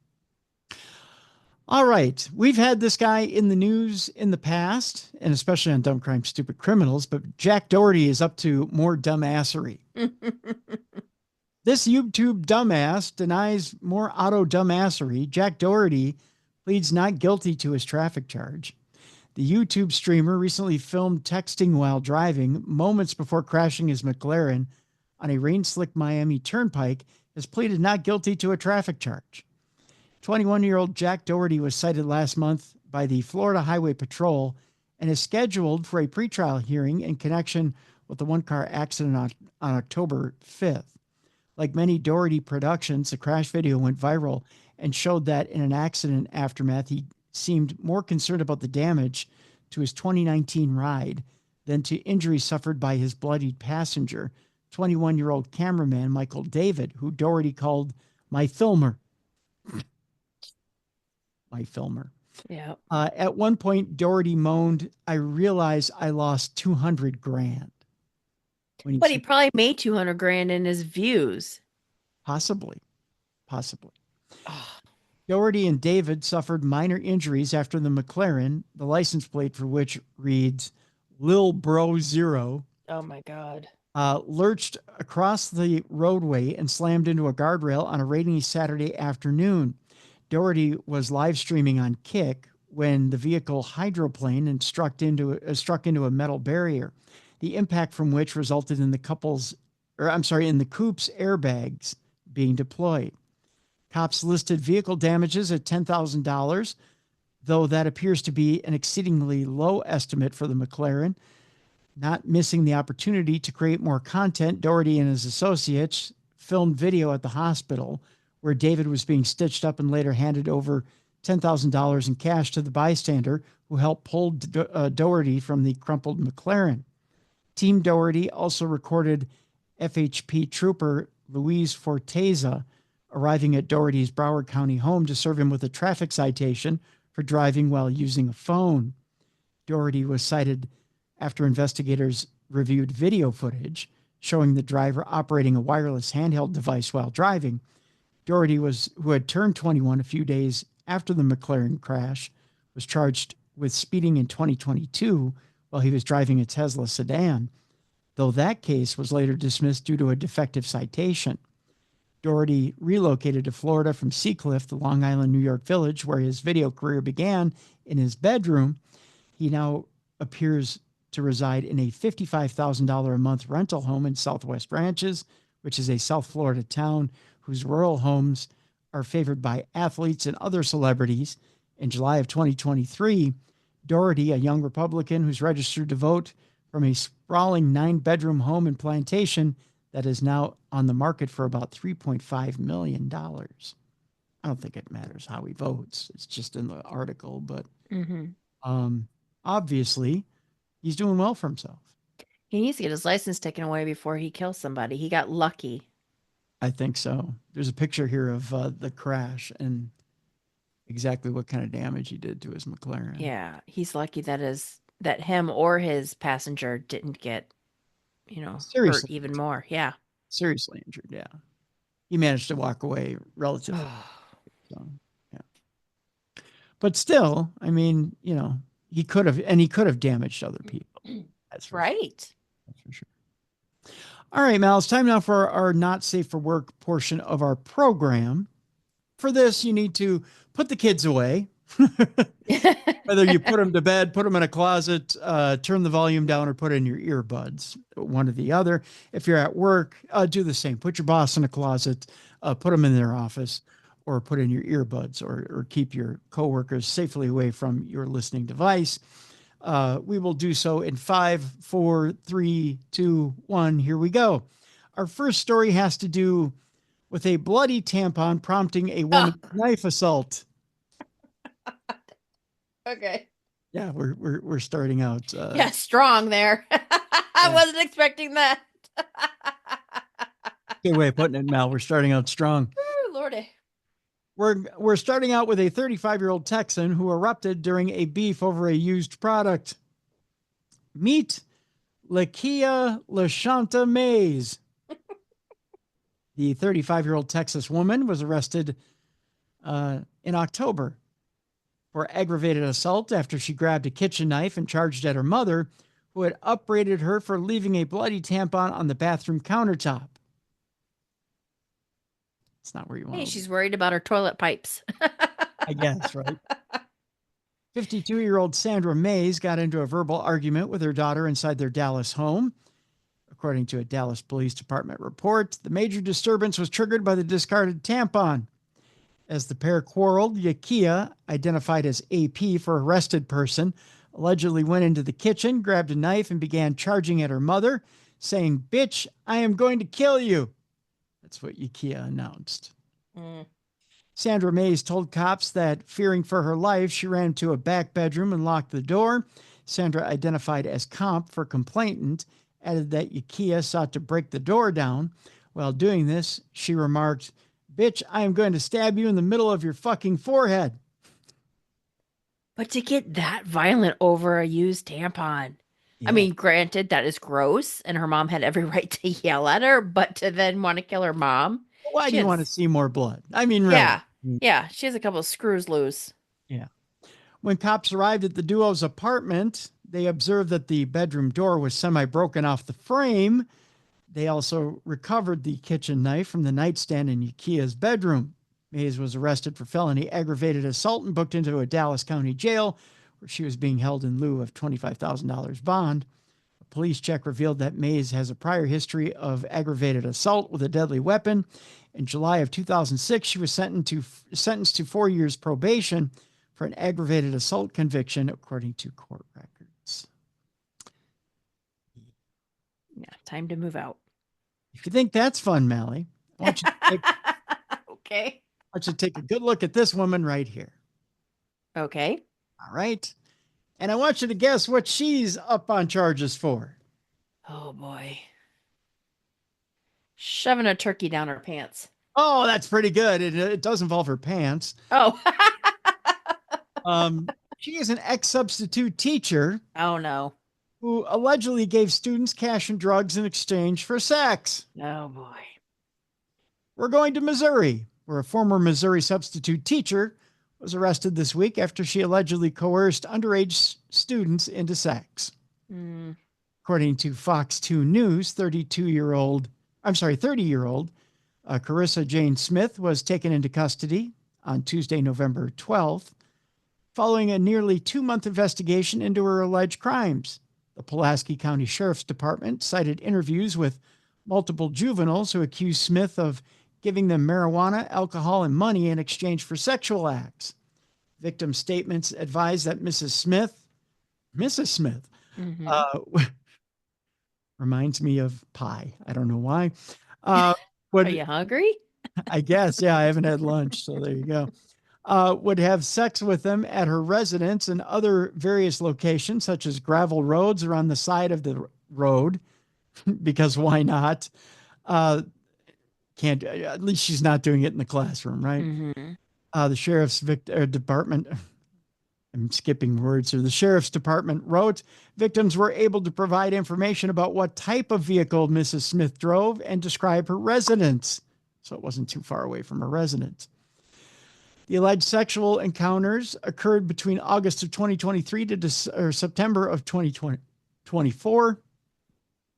All right. We've had this guy in the news in the past, and especially on Dumb Crime, Stupid Criminals, but Jack Doherty is up to more dumbassery. This YouTube dumbass denies more auto dumbassery. Jack Doherty pleads not guilty to his traffic charge. The YouTube streamer recently filmed texting while driving moments before crashing his McLaren on a rain-slicked Miami turnpike, has pleaded not guilty to a traffic charge. 21-year-old Jack Doherty was cited last month by the Florida Highway Patrol and is scheduled for a pretrial hearing in connection with the one-car accident on October 5th. Like many Doherty productions, the crash video went viral and showed that in an accident aftermath, he seemed more concerned about the damage to his 2019 ride than to injuries suffered by his bloodied passenger, 21-year-old cameraman Michael David, who Doherty called my filmer. My filmer. Yeah. At one point, Doherty moaned, "I realize I lost $200,000." But he probably made $200,000 in his views. Possibly. Doherty and David suffered minor injuries after the McLaren, the license plate for which reads Lil Bro Zero, Oh my God. lurched across the roadway and slammed into a guardrail on a rainy Saturday afternoon. Doherty was live streaming on Kick when the vehicle hydroplaned and struck into a metal barrier, the impact from which resulted in the couple's in the coupe's airbags being deployed. Cops listed vehicle damages at $10,000, though that appears to be an exceedingly low estimate for the McLaren. Not missing the opportunity to create more content, Doherty and his associates filmed video at the hospital where David was being stitched up and later handed over $10,000 in cash to the bystander who helped pull Doherty from the crumpled McLaren. Team Doherty also recorded FHP trooper Luis Forteza arriving at Doherty's Broward County home to serve him with a traffic citation for driving while using a phone. Doherty was cited after investigators reviewed video footage showing the driver operating a wireless handheld device while driving. Doherty, who had turned 21 a few days after the McLaren crash, was charged with speeding in 2022 while he was driving a Tesla sedan, though that case was later dismissed due to a defective citation. Doherty relocated to Florida from Seacliff, the Long Island, New York village, where his video career began, in his bedroom. He now appears to reside in a $55,000 a month rental home in Southwest Ranches, which is a South Florida town whose rural homes are favored by athletes and other celebrities. In July of 2023, Doherty, a young Republican who's registered to vote from a sprawling 9-bedroom home in Plantation that is now on the market for about $3.5 million. I don't think it matters how he votes. It's just in the article, but obviously he's doing well for himself. He needs to get his license taken away before he kills somebody. He got lucky. I think so. There's a picture here of the crash and exactly what kind of damage he did to his McLaren. Yeah, he's lucky that him or his passenger didn't get, Seriously. hurt even more. Yeah. Seriously injured, yeah. He managed to walk away relatively. So, yeah. But still, I mean, he could have damaged other people. That's right. Sure. That's for sure. All right, Mal, it's time now for our not safe for work portion of our program. For this, you need to put the kids away. Whether you put them to bed, put them in a closet, turn the volume down, or put in your earbuds, one or the other. If you're at work, do the same. Put your boss in a closet, put them in their office, or put in your earbuds, or keep your coworkers safely away from your listening device. We will do so in 5, 4, 3, 2, 1. Here we go. Our first story has to do with a bloody tampon prompting a woman's knife assault. Okay. Yeah, we're starting out. Yeah, strong there. I wasn't expecting that. Good way of putting it, Mal. We're starting out strong. Ooh, Lordy. We're starting out with a 35-year-old Texan who erupted during a beef over a used product. Meet Lakia LaShanta Mays. The 35-year-old Texas woman was arrested in October for aggravated assault after she grabbed a kitchen knife and charged at her mother, who had upbraided her for leaving a bloody tampon on the bathroom countertop. It's not where you want. Hey, she's worried about her toilet pipes. I guess, right? 52-year-old Sandra Mays got into a verbal argument with her daughter inside their Dallas home. According to a Dallas Police Department report, the major disturbance was triggered by the discarded tampon. As the pair quarreled, Yakia, identified as AP for arrested person, allegedly went into the kitchen, grabbed a knife, and began charging at her mother, saying, "Bitch, I am going to kill you." That's what Yakia announced. Sandra Mays told cops that, fearing for her life, she ran to a back bedroom and locked the door. Sandra, identified as comp for complainant, added that Yakia sought to break the door down. While doing this, she remarked, "Bitch, I am going to stab you in the middle of your fucking forehead." But to get that violent over a used tampon. Yeah. I mean, granted, that is gross, and her mom had every right to yell at her, but to then want to kill her mom. Why do you want to see more blood? I mean, really. Yeah. Yeah. She has a couple of screws loose. Yeah. When cops arrived at the duo's apartment, they observed that the bedroom door was semi-broken off the frame. They also recovered the kitchen knife from the nightstand in Yakia's bedroom. Mays was arrested for felony aggravated assault and booked into a Dallas County jail, where she was being held in lieu of $25,000 bond. A police check revealed that Mays has a prior history of aggravated assault with a deadly weapon. In July of 2006, she was sentenced to 4 years probation for an aggravated assault conviction, according to court records. Yeah, time to move out. If you think that's fun, Mallie, I want you to take, Okay. I want you to take a good look at this woman right here. Okay. All right. And I want you to guess what she's up on charges for. Oh boy. Shoving a turkey down her pants. Oh, that's pretty good. It does involve her pants. Oh. She is an ex-substitute teacher Oh no. who allegedly gave students cash and drugs in exchange for sex. Oh boy. We're going to Missouri, where a former Missouri substitute teacher was arrested this week after she allegedly coerced underage students into sex. Mm. According to Fox 2 News, 30-year-old Carissa Jane Smith was taken into custody on Tuesday, November 12th, following a nearly 2-month investigation into her alleged crimes. The Pulaski County Sheriff's Department cited interviews with multiple juveniles who accused Smith of giving them marijuana, alcohol, and money in exchange for sexual acts. Victim statements advise that Mrs. Smith, Mm-hmm. reminds me of pie. I don't know why. Are Would you hungry? I guess, yeah, I haven't had lunch, so there you go. Would have sex with them at her residence and other various locations, such as gravel roads or on the side of the road, because why not? Can't, at least she's not doing it in the classroom, right? Mm-hmm. The sheriff's department, I'm skipping words here. The sheriff's department wrote, victims were able to provide information about what type of vehicle Mrs. Smith drove and describe her residence. So it wasn't too far away from her residence. The alleged sexual encounters occurred between August of 2023 to September of 2024.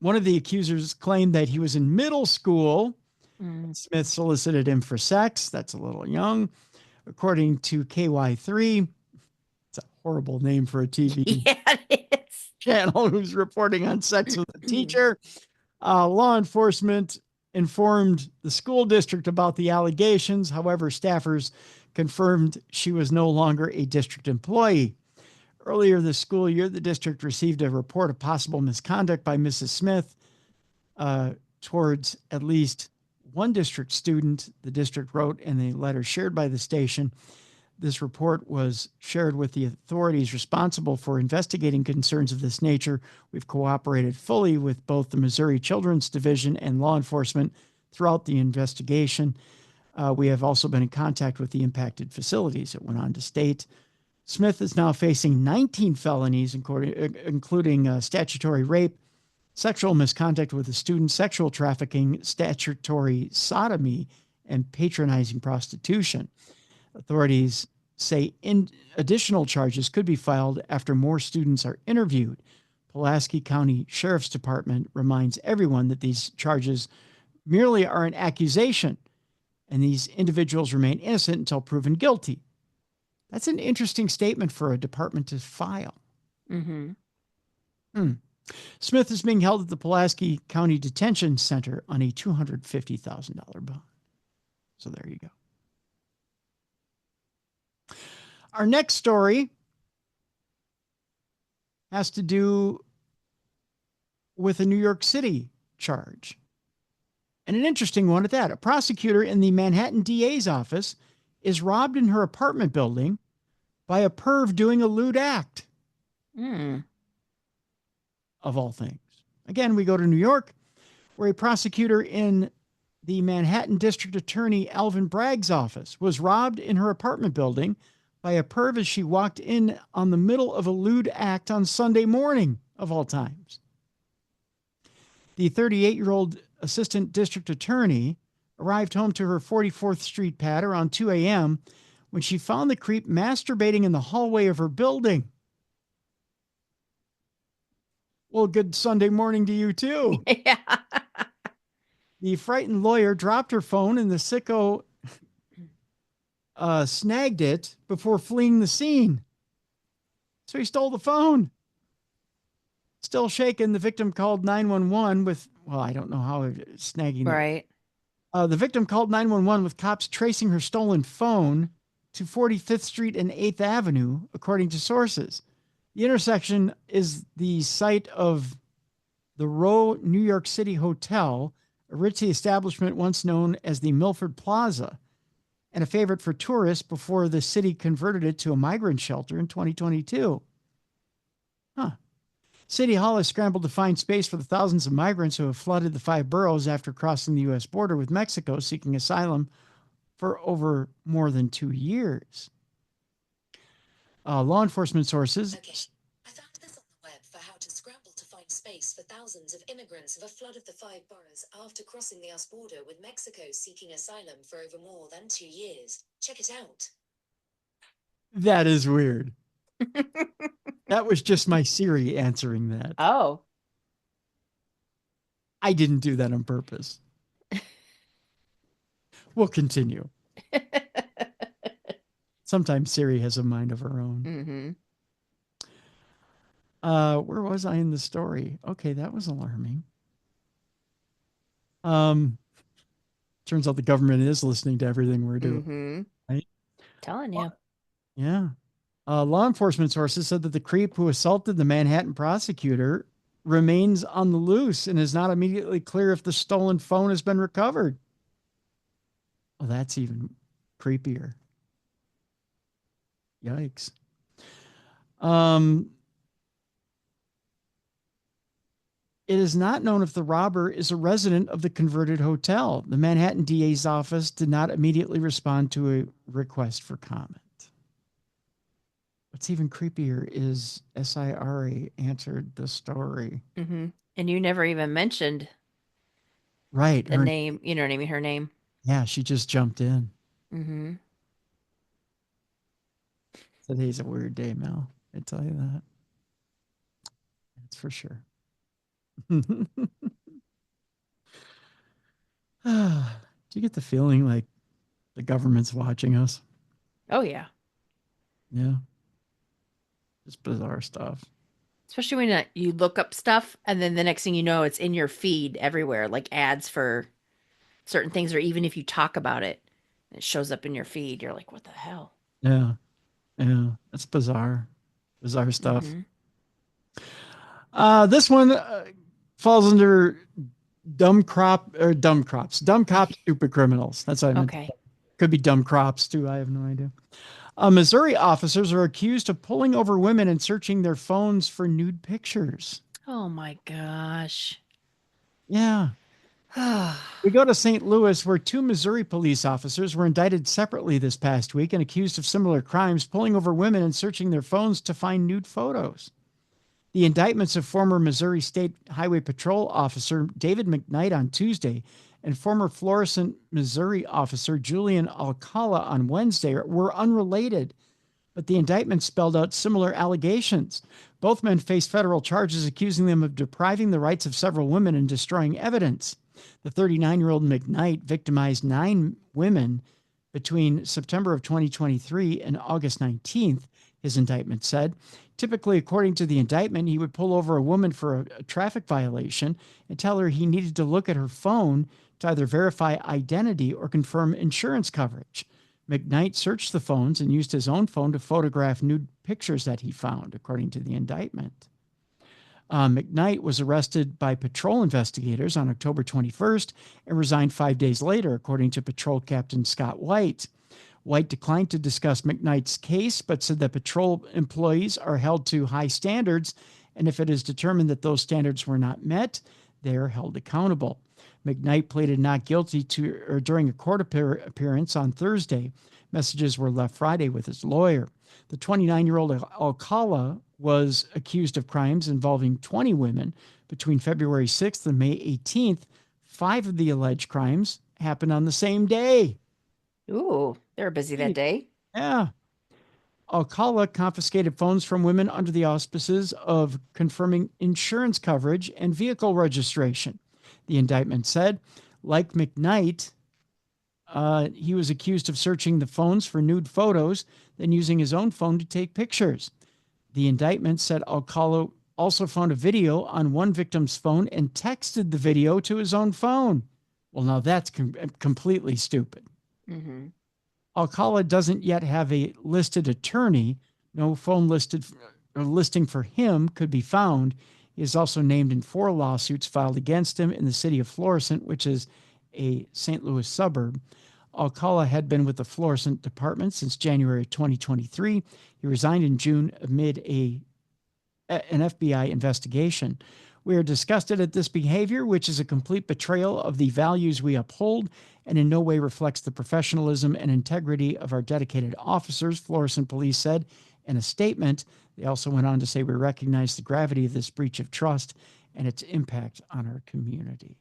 One of the accusers claimed that he was in middle school. Smith solicited him for sex. That's a little young. According to KY3, it's a horrible name for a TV Yeah, it is. channel who's reporting on sex with a teacher. Law enforcement informed the school district about the allegations. However, staffers confirmed she was no longer a district employee. Earlier this school year, the district received a report of possible misconduct by Mrs. Smith towards at least one district student, the district wrote in a letter shared by the station. This report was shared with the authorities responsible for investigating concerns of this nature. We've cooperated fully with both the Missouri Children's Division and law enforcement throughout the investigation. We have also been in contact with the impacted facilities. It went on to state Smith is now facing 19 felonies, including statutory rape, sexual misconduct with a student, sexual trafficking, statutory sodomy, and patronizing prostitution. Authorities say additional charges could be filed after more students are interviewed. Pulaski County Sheriff's Department reminds everyone that these charges merely are an accusation, and these individuals remain innocent until proven guilty. That's an interesting statement for a department to file. Mm-hmm. Smith is being held at the Pulaski County Detention Center on a $250,000 bond. So there you go. Our next story has to do with a New York City charge. And an interesting one at that. A prosecutor in the Manhattan DA's office is robbed in her apartment building by a perv doing a lewd act. Of all things. Again, we go to New York, where a prosecutor in the Manhattan District Attorney Alvin Bragg's office was robbed in her apartment building by a perv as she walked in on the middle of a lewd act on Sunday morning, of all times. The 38-year-old assistant district attorney arrived home to her 44th Street pad around 2 a.m. when she found the creep masturbating in the hallway of her building. Well, good Sunday morning to you, too. Yeah. The frightened lawyer dropped her phone and the sicko snagged it before fleeing the scene. So he stole the phone. Still shaken, the victim called 911 with, well, I don't know how snagging. Right. The victim called 911 with cops tracing her stolen phone to 45th Street and 8th Avenue, according to sources. The intersection is the site of the Row New York City Hotel, a ritzy establishment once known as the Milford Plaza. and a favorite for tourists before the city converted it to a migrant shelter in 2022. Huh. City Hall has scrambled to find space for the thousands of migrants who have flooded the 5 boroughs after crossing the U.S. border with Mexico seeking asylum for over more than 2 years. Law enforcement sources. Okay. I found this on the web for how to scramble to find space for thousands of immigrants who have flooded the 5 boroughs after crossing the U.S. border with Mexico seeking asylum for over more than 2 years. Check it out. That is weird. That was just my Siri answering that. Oh. I didn't do that on purpose. We'll continue. Sometimes Siri has a mind of her own. Where was I in the story? Okay, that was alarming. Turns out the government is listening to everything we're doing. Right? Telling you. Yeah. Law enforcement sources said that the creep who assaulted the Manhattan prosecutor remains on the loose and is not immediately clear if the stolen phone has been recovered. Oh, that's even creepier. Yikes. It is not known if the robber is a resident of the converted hotel. The Manhattan DA's office did not immediately respond to a request for comment. What's even creepier is SIRA answered the story. And you never even mentioned right the name. You know what I mean? Her name. Yeah, she just jumped in. Today's a weird day, Mel. I tell you that. That's for sure. Do you get the feeling like the government's watching us? Oh, yeah. Yeah. Just bizarre stuff. Especially when you look up stuff and then the next thing you know, it's in your feed everywhere, like ads for certain things, or even if you talk about it, it shows up in your feed. You're like, what the hell? Yeah. Yeah. That's bizarre. Bizarre stuff. This one falls under dumb cops, stupid criminals. That's what I meant. Okay. Could be dumb crops too. I have no idea. Missouri officers are accused of pulling over women and searching their phones for nude pictures. Oh my gosh. Yeah. We go to St. Louis, where 2 Missouri police officers were indicted separately this past week and accused of similar crimes, pulling over women and searching their phones to find nude photos. The indictments of former Missouri State Highway Patrol officer David McKnight on Tuesday and former Florissant, Missouri officer Julian Alcala on Wednesday were unrelated, but the indictment spelled out similar allegations. Both men faced federal charges accusing them of depriving the rights of several women and destroying evidence. The 39-year-old McKnight victimized 9 women between September of 2023 and August 19th, his indictment said. Typically, according to the indictment, he would pull over a woman for a traffic violation and tell her he needed to look at her phone to either verify identity or confirm insurance coverage. McKnight searched the phones and used his own phone to photograph nude pictures that he found, according to the indictment. McKnight was arrested by patrol investigators on October 21st and resigned 5 days later, according to Patrol Captain Scott White. White declined to discuss McKnight's case, but said that patrol employees are held to high standards, and if it is determined that those standards were not met, they are held accountable. McKnight pleaded not guilty during a court appearance on Thursday. Messages were left Friday with his lawyer. The 29-year-old Alcala was accused of crimes involving 20 women between February 6th and May 18th. 5 of the alleged crimes happened on the same day. Ooh, they were busy that day. Yeah. Alcala confiscated phones from women under the auspices of confirming insurance coverage and vehicle registration. The indictment said, like McKnight, he was accused of searching the phones for nude photos, then using his own phone to take pictures. The indictment said Alcala also found a video on one victim's phone and texted the video to his own phone. Well, now that's completely stupid. Alcala doesn't yet have a listed attorney. No phone listing for him could be found. He is also named in 4 lawsuits filed against him in the city of Florissant, which is a St. Louis suburb. Alcala had been with the Florissant Department since January 2023. He resigned in June amid an FBI investigation. We are disgusted at this behavior, which is a complete betrayal of the values we uphold and in no way reflects the professionalism and integrity of our dedicated officers, Florissant Police said in a statement. They also went on to say, we recognize the gravity of this breach of trust and its impact on our community.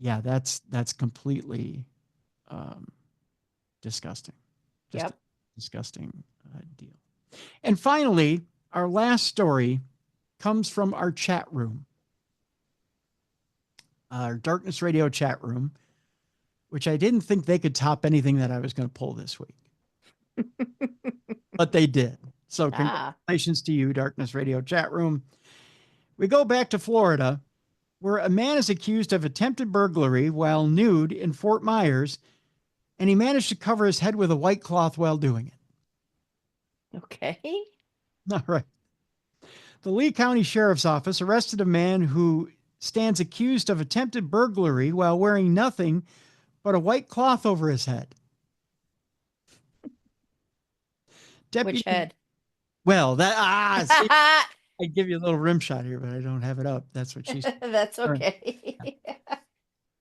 Yeah, that's completely disgusting. Just a disgusting deal. And finally, our last story comes from our chat room, our Darkness Radio chat room, which I didn't think they could top anything that I was going to pull this week. But they did. So congratulations to you, Darkness Radio chat room. We go back to Florida, where a man is accused of attempted burglary while nude in Fort Myers, and he managed to cover his head with a white cloth while doing it. Okay. All right. The Lee County Sheriff's Office arrested a man who stands accused of attempted burglary while wearing nothing but a white cloth over his head. Which head? Well, that see, I give you a little rim shot here, but I don't have it up. That's what she said. That's okay.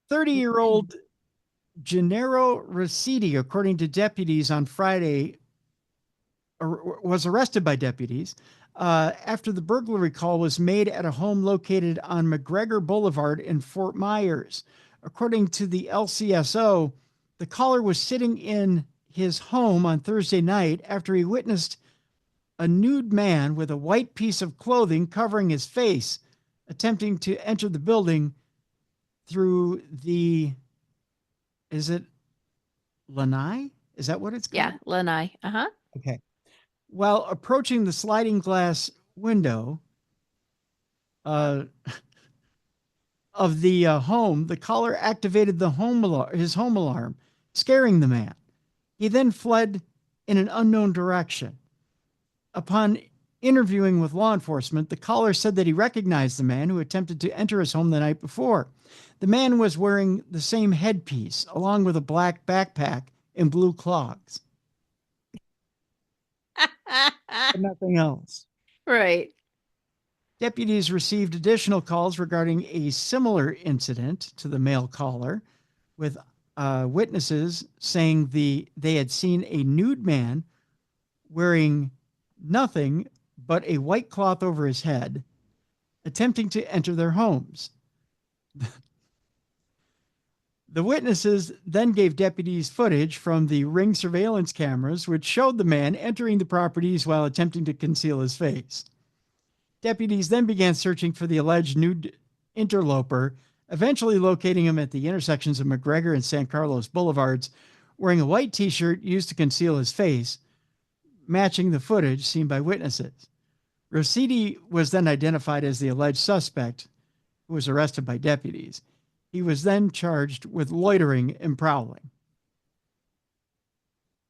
30-year-old Gennaro Rossetti, according to deputies on Friday, was arrested by deputies after the burglary call was made at a home located on McGregor Boulevard in Fort Myers. According to the LCSO, the caller was sitting in his home on Thursday night after he witnessed a nude man with a white piece of clothing covering his face attempting to enter the building through the, is it lanai? Is that what it's called? Yeah, lanai. Uh-huh. Okay. While approaching the sliding glass window of the home, the caller activated the his home alarm, scaring the man. He then fled in an unknown direction. Upon interviewing with law enforcement, the caller said that he recognized the man who attempted to enter his home the night before. The man was wearing the same headpiece, along with a black backpack and blue clogs. Nothing else. Right. Deputies received additional calls regarding a similar incident to the male caller, with witnesses saying they had seen a nude man wearing nothing but a white cloth over his head, attempting to enter their homes. The witnesses then gave deputies footage from the Ring surveillance cameras, which showed the man entering the properties while attempting to conceal his face. Deputies then began searching for the alleged nude interloper, eventually locating him at the intersections of McGregor and San Carlos Boulevards, wearing a white t-shirt used to conceal his face, matching the footage seen by witnesses. Rossetti was then identified as the alleged suspect, who was arrested by deputies. He was then charged with loitering and prowling.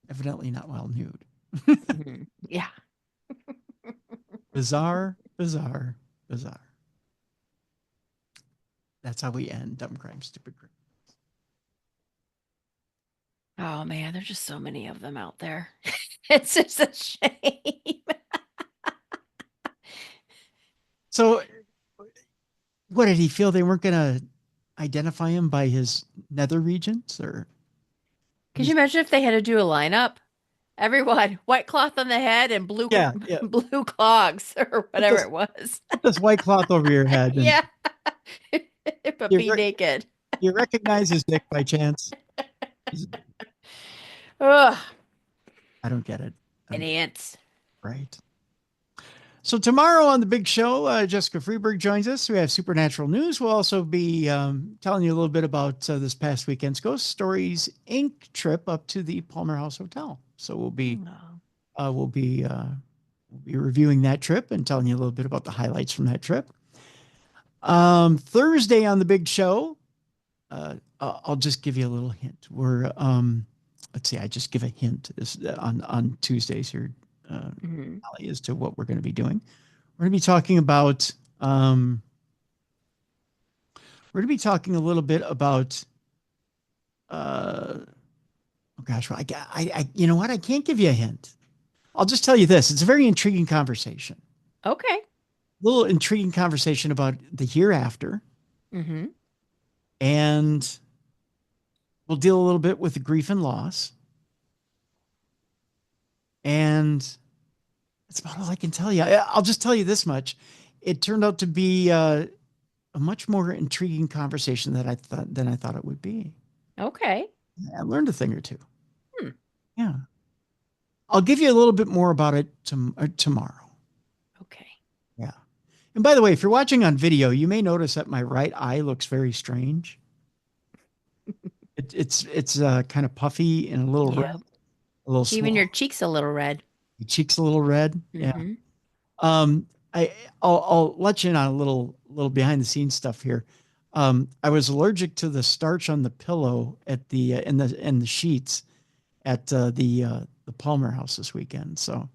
Evidently not while nude. Yeah. Bizarre, bizarre, bizarre. That's how we end Dumb Crime, Stupid Crime. Oh man, there's just so many of them out there. It's just a shame. So, what did he feel they weren't going to identify him by his nether regions, or? Could you imagine if they had to do a lineup? Everyone, white cloth on the head and blue blue clogs or whatever it was. Put this white cloth over your head. Yeah. But be naked. You recognize his dick by chance? Ugh. I don't get it. Idiots. Right. So tomorrow on the big show, Jessica Freeberg joins us. We have Supernatural News. We'll also be telling you a little bit about this past weekend's Ghost Stories Inc. trip up to the Palmer House Hotel. So we'll be reviewing that trip and telling you a little bit about the highlights from that trip. Thursday on the big show, I'll just give you a little hint. We're let's see, I just give a hint on Tuesdays here, Mallie, as to what we're going to be doing. We're going to be talking about a little bit about oh gosh, well, you know what? I can't give you a hint. I'll just tell you this. It's a very intriguing conversation. Okay. Little intriguing conversation about the hereafter. Mm-hmm. And we'll deal a little bit with the grief and loss. And that's about all I can tell you. I'll just tell you this much. It turned out to be a much more intriguing conversation than I thought it would be. Okay. I learned a thing or two. Yeah. I'll give you a little bit more about it tomorrow. Okay. Yeah. And by the way, if you're watching on video, you may notice that my right eye looks very strange. It's kind of puffy and a little red, a little Even swollen. your cheeks a little red. Your cheeks a little red. Yeah. Mm-hmm. I'll let you in on a little behind the scenes stuff here. I was allergic to the starch on the pillow at the in the sheets at the Palmer house this weekend. So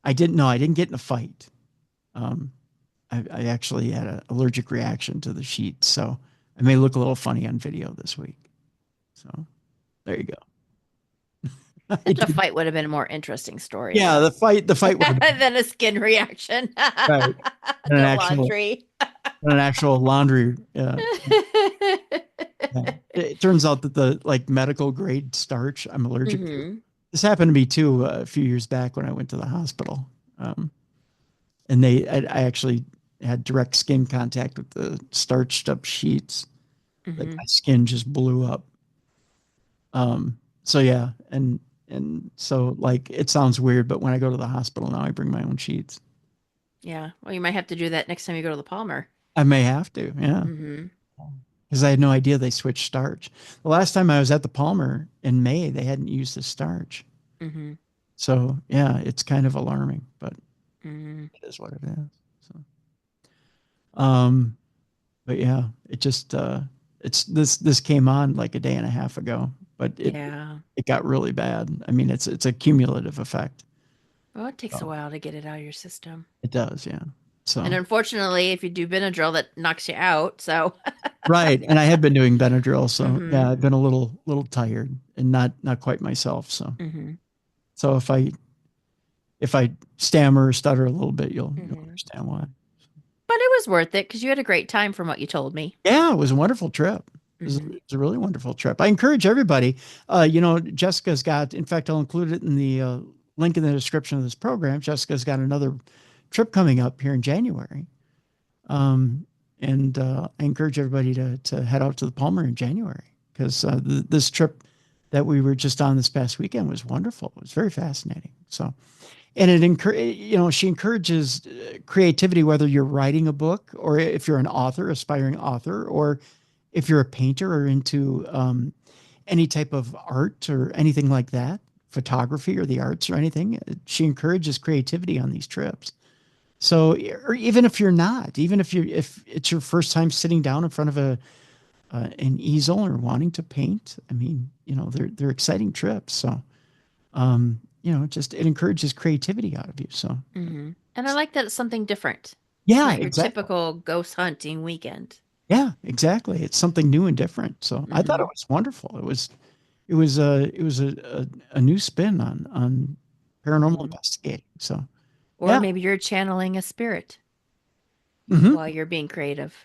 I didn't get in a fight. I actually had an allergic reaction to the sheets, so I may look a little funny on video this week. So there you go. The fight would have been a more interesting story. Yeah, the fight would have been than a skin reaction. right. The laundry. An actual laundry. Yeah. It turns out that the medical grade starch I'm allergic to. This happened to me too a few years back when I went to the hospital. And I actually had direct skin contact with the starched up sheets. Like my skin just blew up. So yeah, and so it sounds weird, but when I go to the hospital now, I bring my own sheets. Yeah. Well, you might have to do that next time you go to the Palmer. I may have to, yeah. Because I had no idea they switched starch. The last time I was at the Palmer in May, they hadn't used the starch. So yeah, it's kind of alarming, but it is what it is. So, but yeah, it just it's this came on like a day and a half ago, but it got really bad. I mean, it's a cumulative effect. Well, it takes a while to get it out of your system. It does, yeah. So, and unfortunately, if you do Benadryl, that knocks you out. So right, and I had been doing Benadryl, so yeah, I've been a little tired and not quite myself. So, so if I stammer or stutter a little bit, you'll understand why. But it was worth it because you had a great time, from what you told me. Yeah, it was a wonderful trip. It was a really wonderful trip. I encourage everybody. Jessica's got. In fact, I'll include it in the link in the description of this program. Jessica's got another trip coming up here in January. And I encourage everybody to head out to the Palmer in January because this trip that we were just on this past weekend was wonderful. It was very fascinating. So, and she encourages creativity, whether you're writing a book or if you're an author, aspiring author, or if you're a painter or into any type of art or anything like that, photography or the arts or anything. She encourages creativity on these trips. So, or even if you're not, if it's your first time sitting down in front of an easel or wanting to paint, I mean, they're exciting trips. So, it encourages creativity out of you. So, and I like that it's something different. Yeah, your exactly. Typical ghost hunting weekend. Yeah, exactly. It's something new and different. So I thought it was wonderful. It was a new spin on paranormal investigating. So. Or maybe you're channeling a spirit while you're being creative.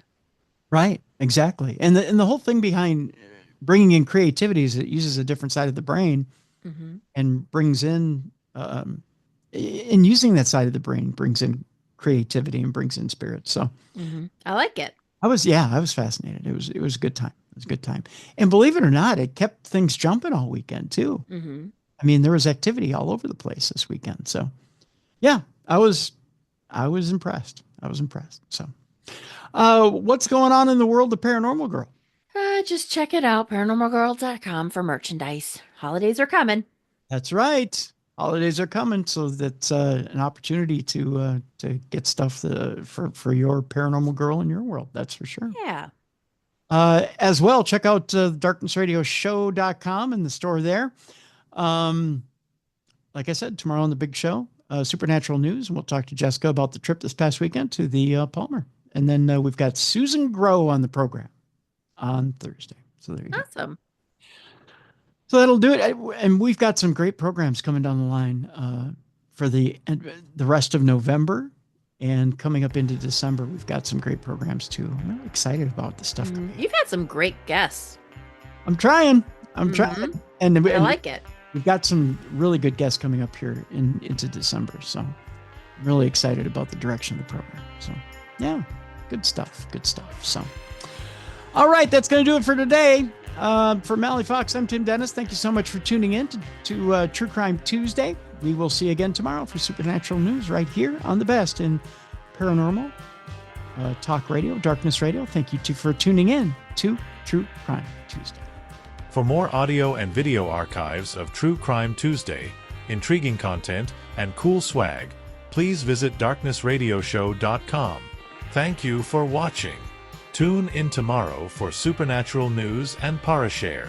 Right, exactly. And the whole thing behind bringing in creativity is it uses a different side of the brain and brings in, in using that side of the brain, brings in creativity and brings in spirit. So I like it. I was fascinated. It was a good time. It was a good time. And believe it or not, it kept things jumping all weekend too. I mean, there was activity all over the place this weekend. So yeah. I was impressed. So, what's going on in the world of Paranormal Girl? Just check it out, paranormalgirl.com for merchandise. Holidays are coming. That's right. Holidays are coming, so that's an opportunity to get stuff for your paranormal girl in your world. That's for sure. Yeah. As well, check out darknessradioshow.com and the store there. Like I said, tomorrow on the big show. Supernatural news, and we'll talk to Jessica about the trip this past weekend to the Palmer. And then we've got Susan Grow on the program on Thursday. So there you go. Awesome. So that'll do it. And we've got some great programs coming down the line for the rest of November and coming up into December. We've got some great programs too. I'm really excited about the stuff. You've had some great guests. I'm trying. And I like it. We've got some really good guests coming up here into December. So I'm really excited about the direction of the program. So yeah, good stuff. So, all right, that's going to do it for today. For Mallie Fox, I'm Tim Dennis. Thank you so much for tuning in to True Crime Tuesday. We will see you again tomorrow for Supernatural News right here on the best in paranormal talk radio, darkness radio. Thank you for tuning in to True Crime Tuesday. For more audio and video archives of True Crime Tuesday, intriguing content, and cool swag, please visit darknessradioshow.com. Thank you for watching. Tune in tomorrow for Supernatural News and Parashare.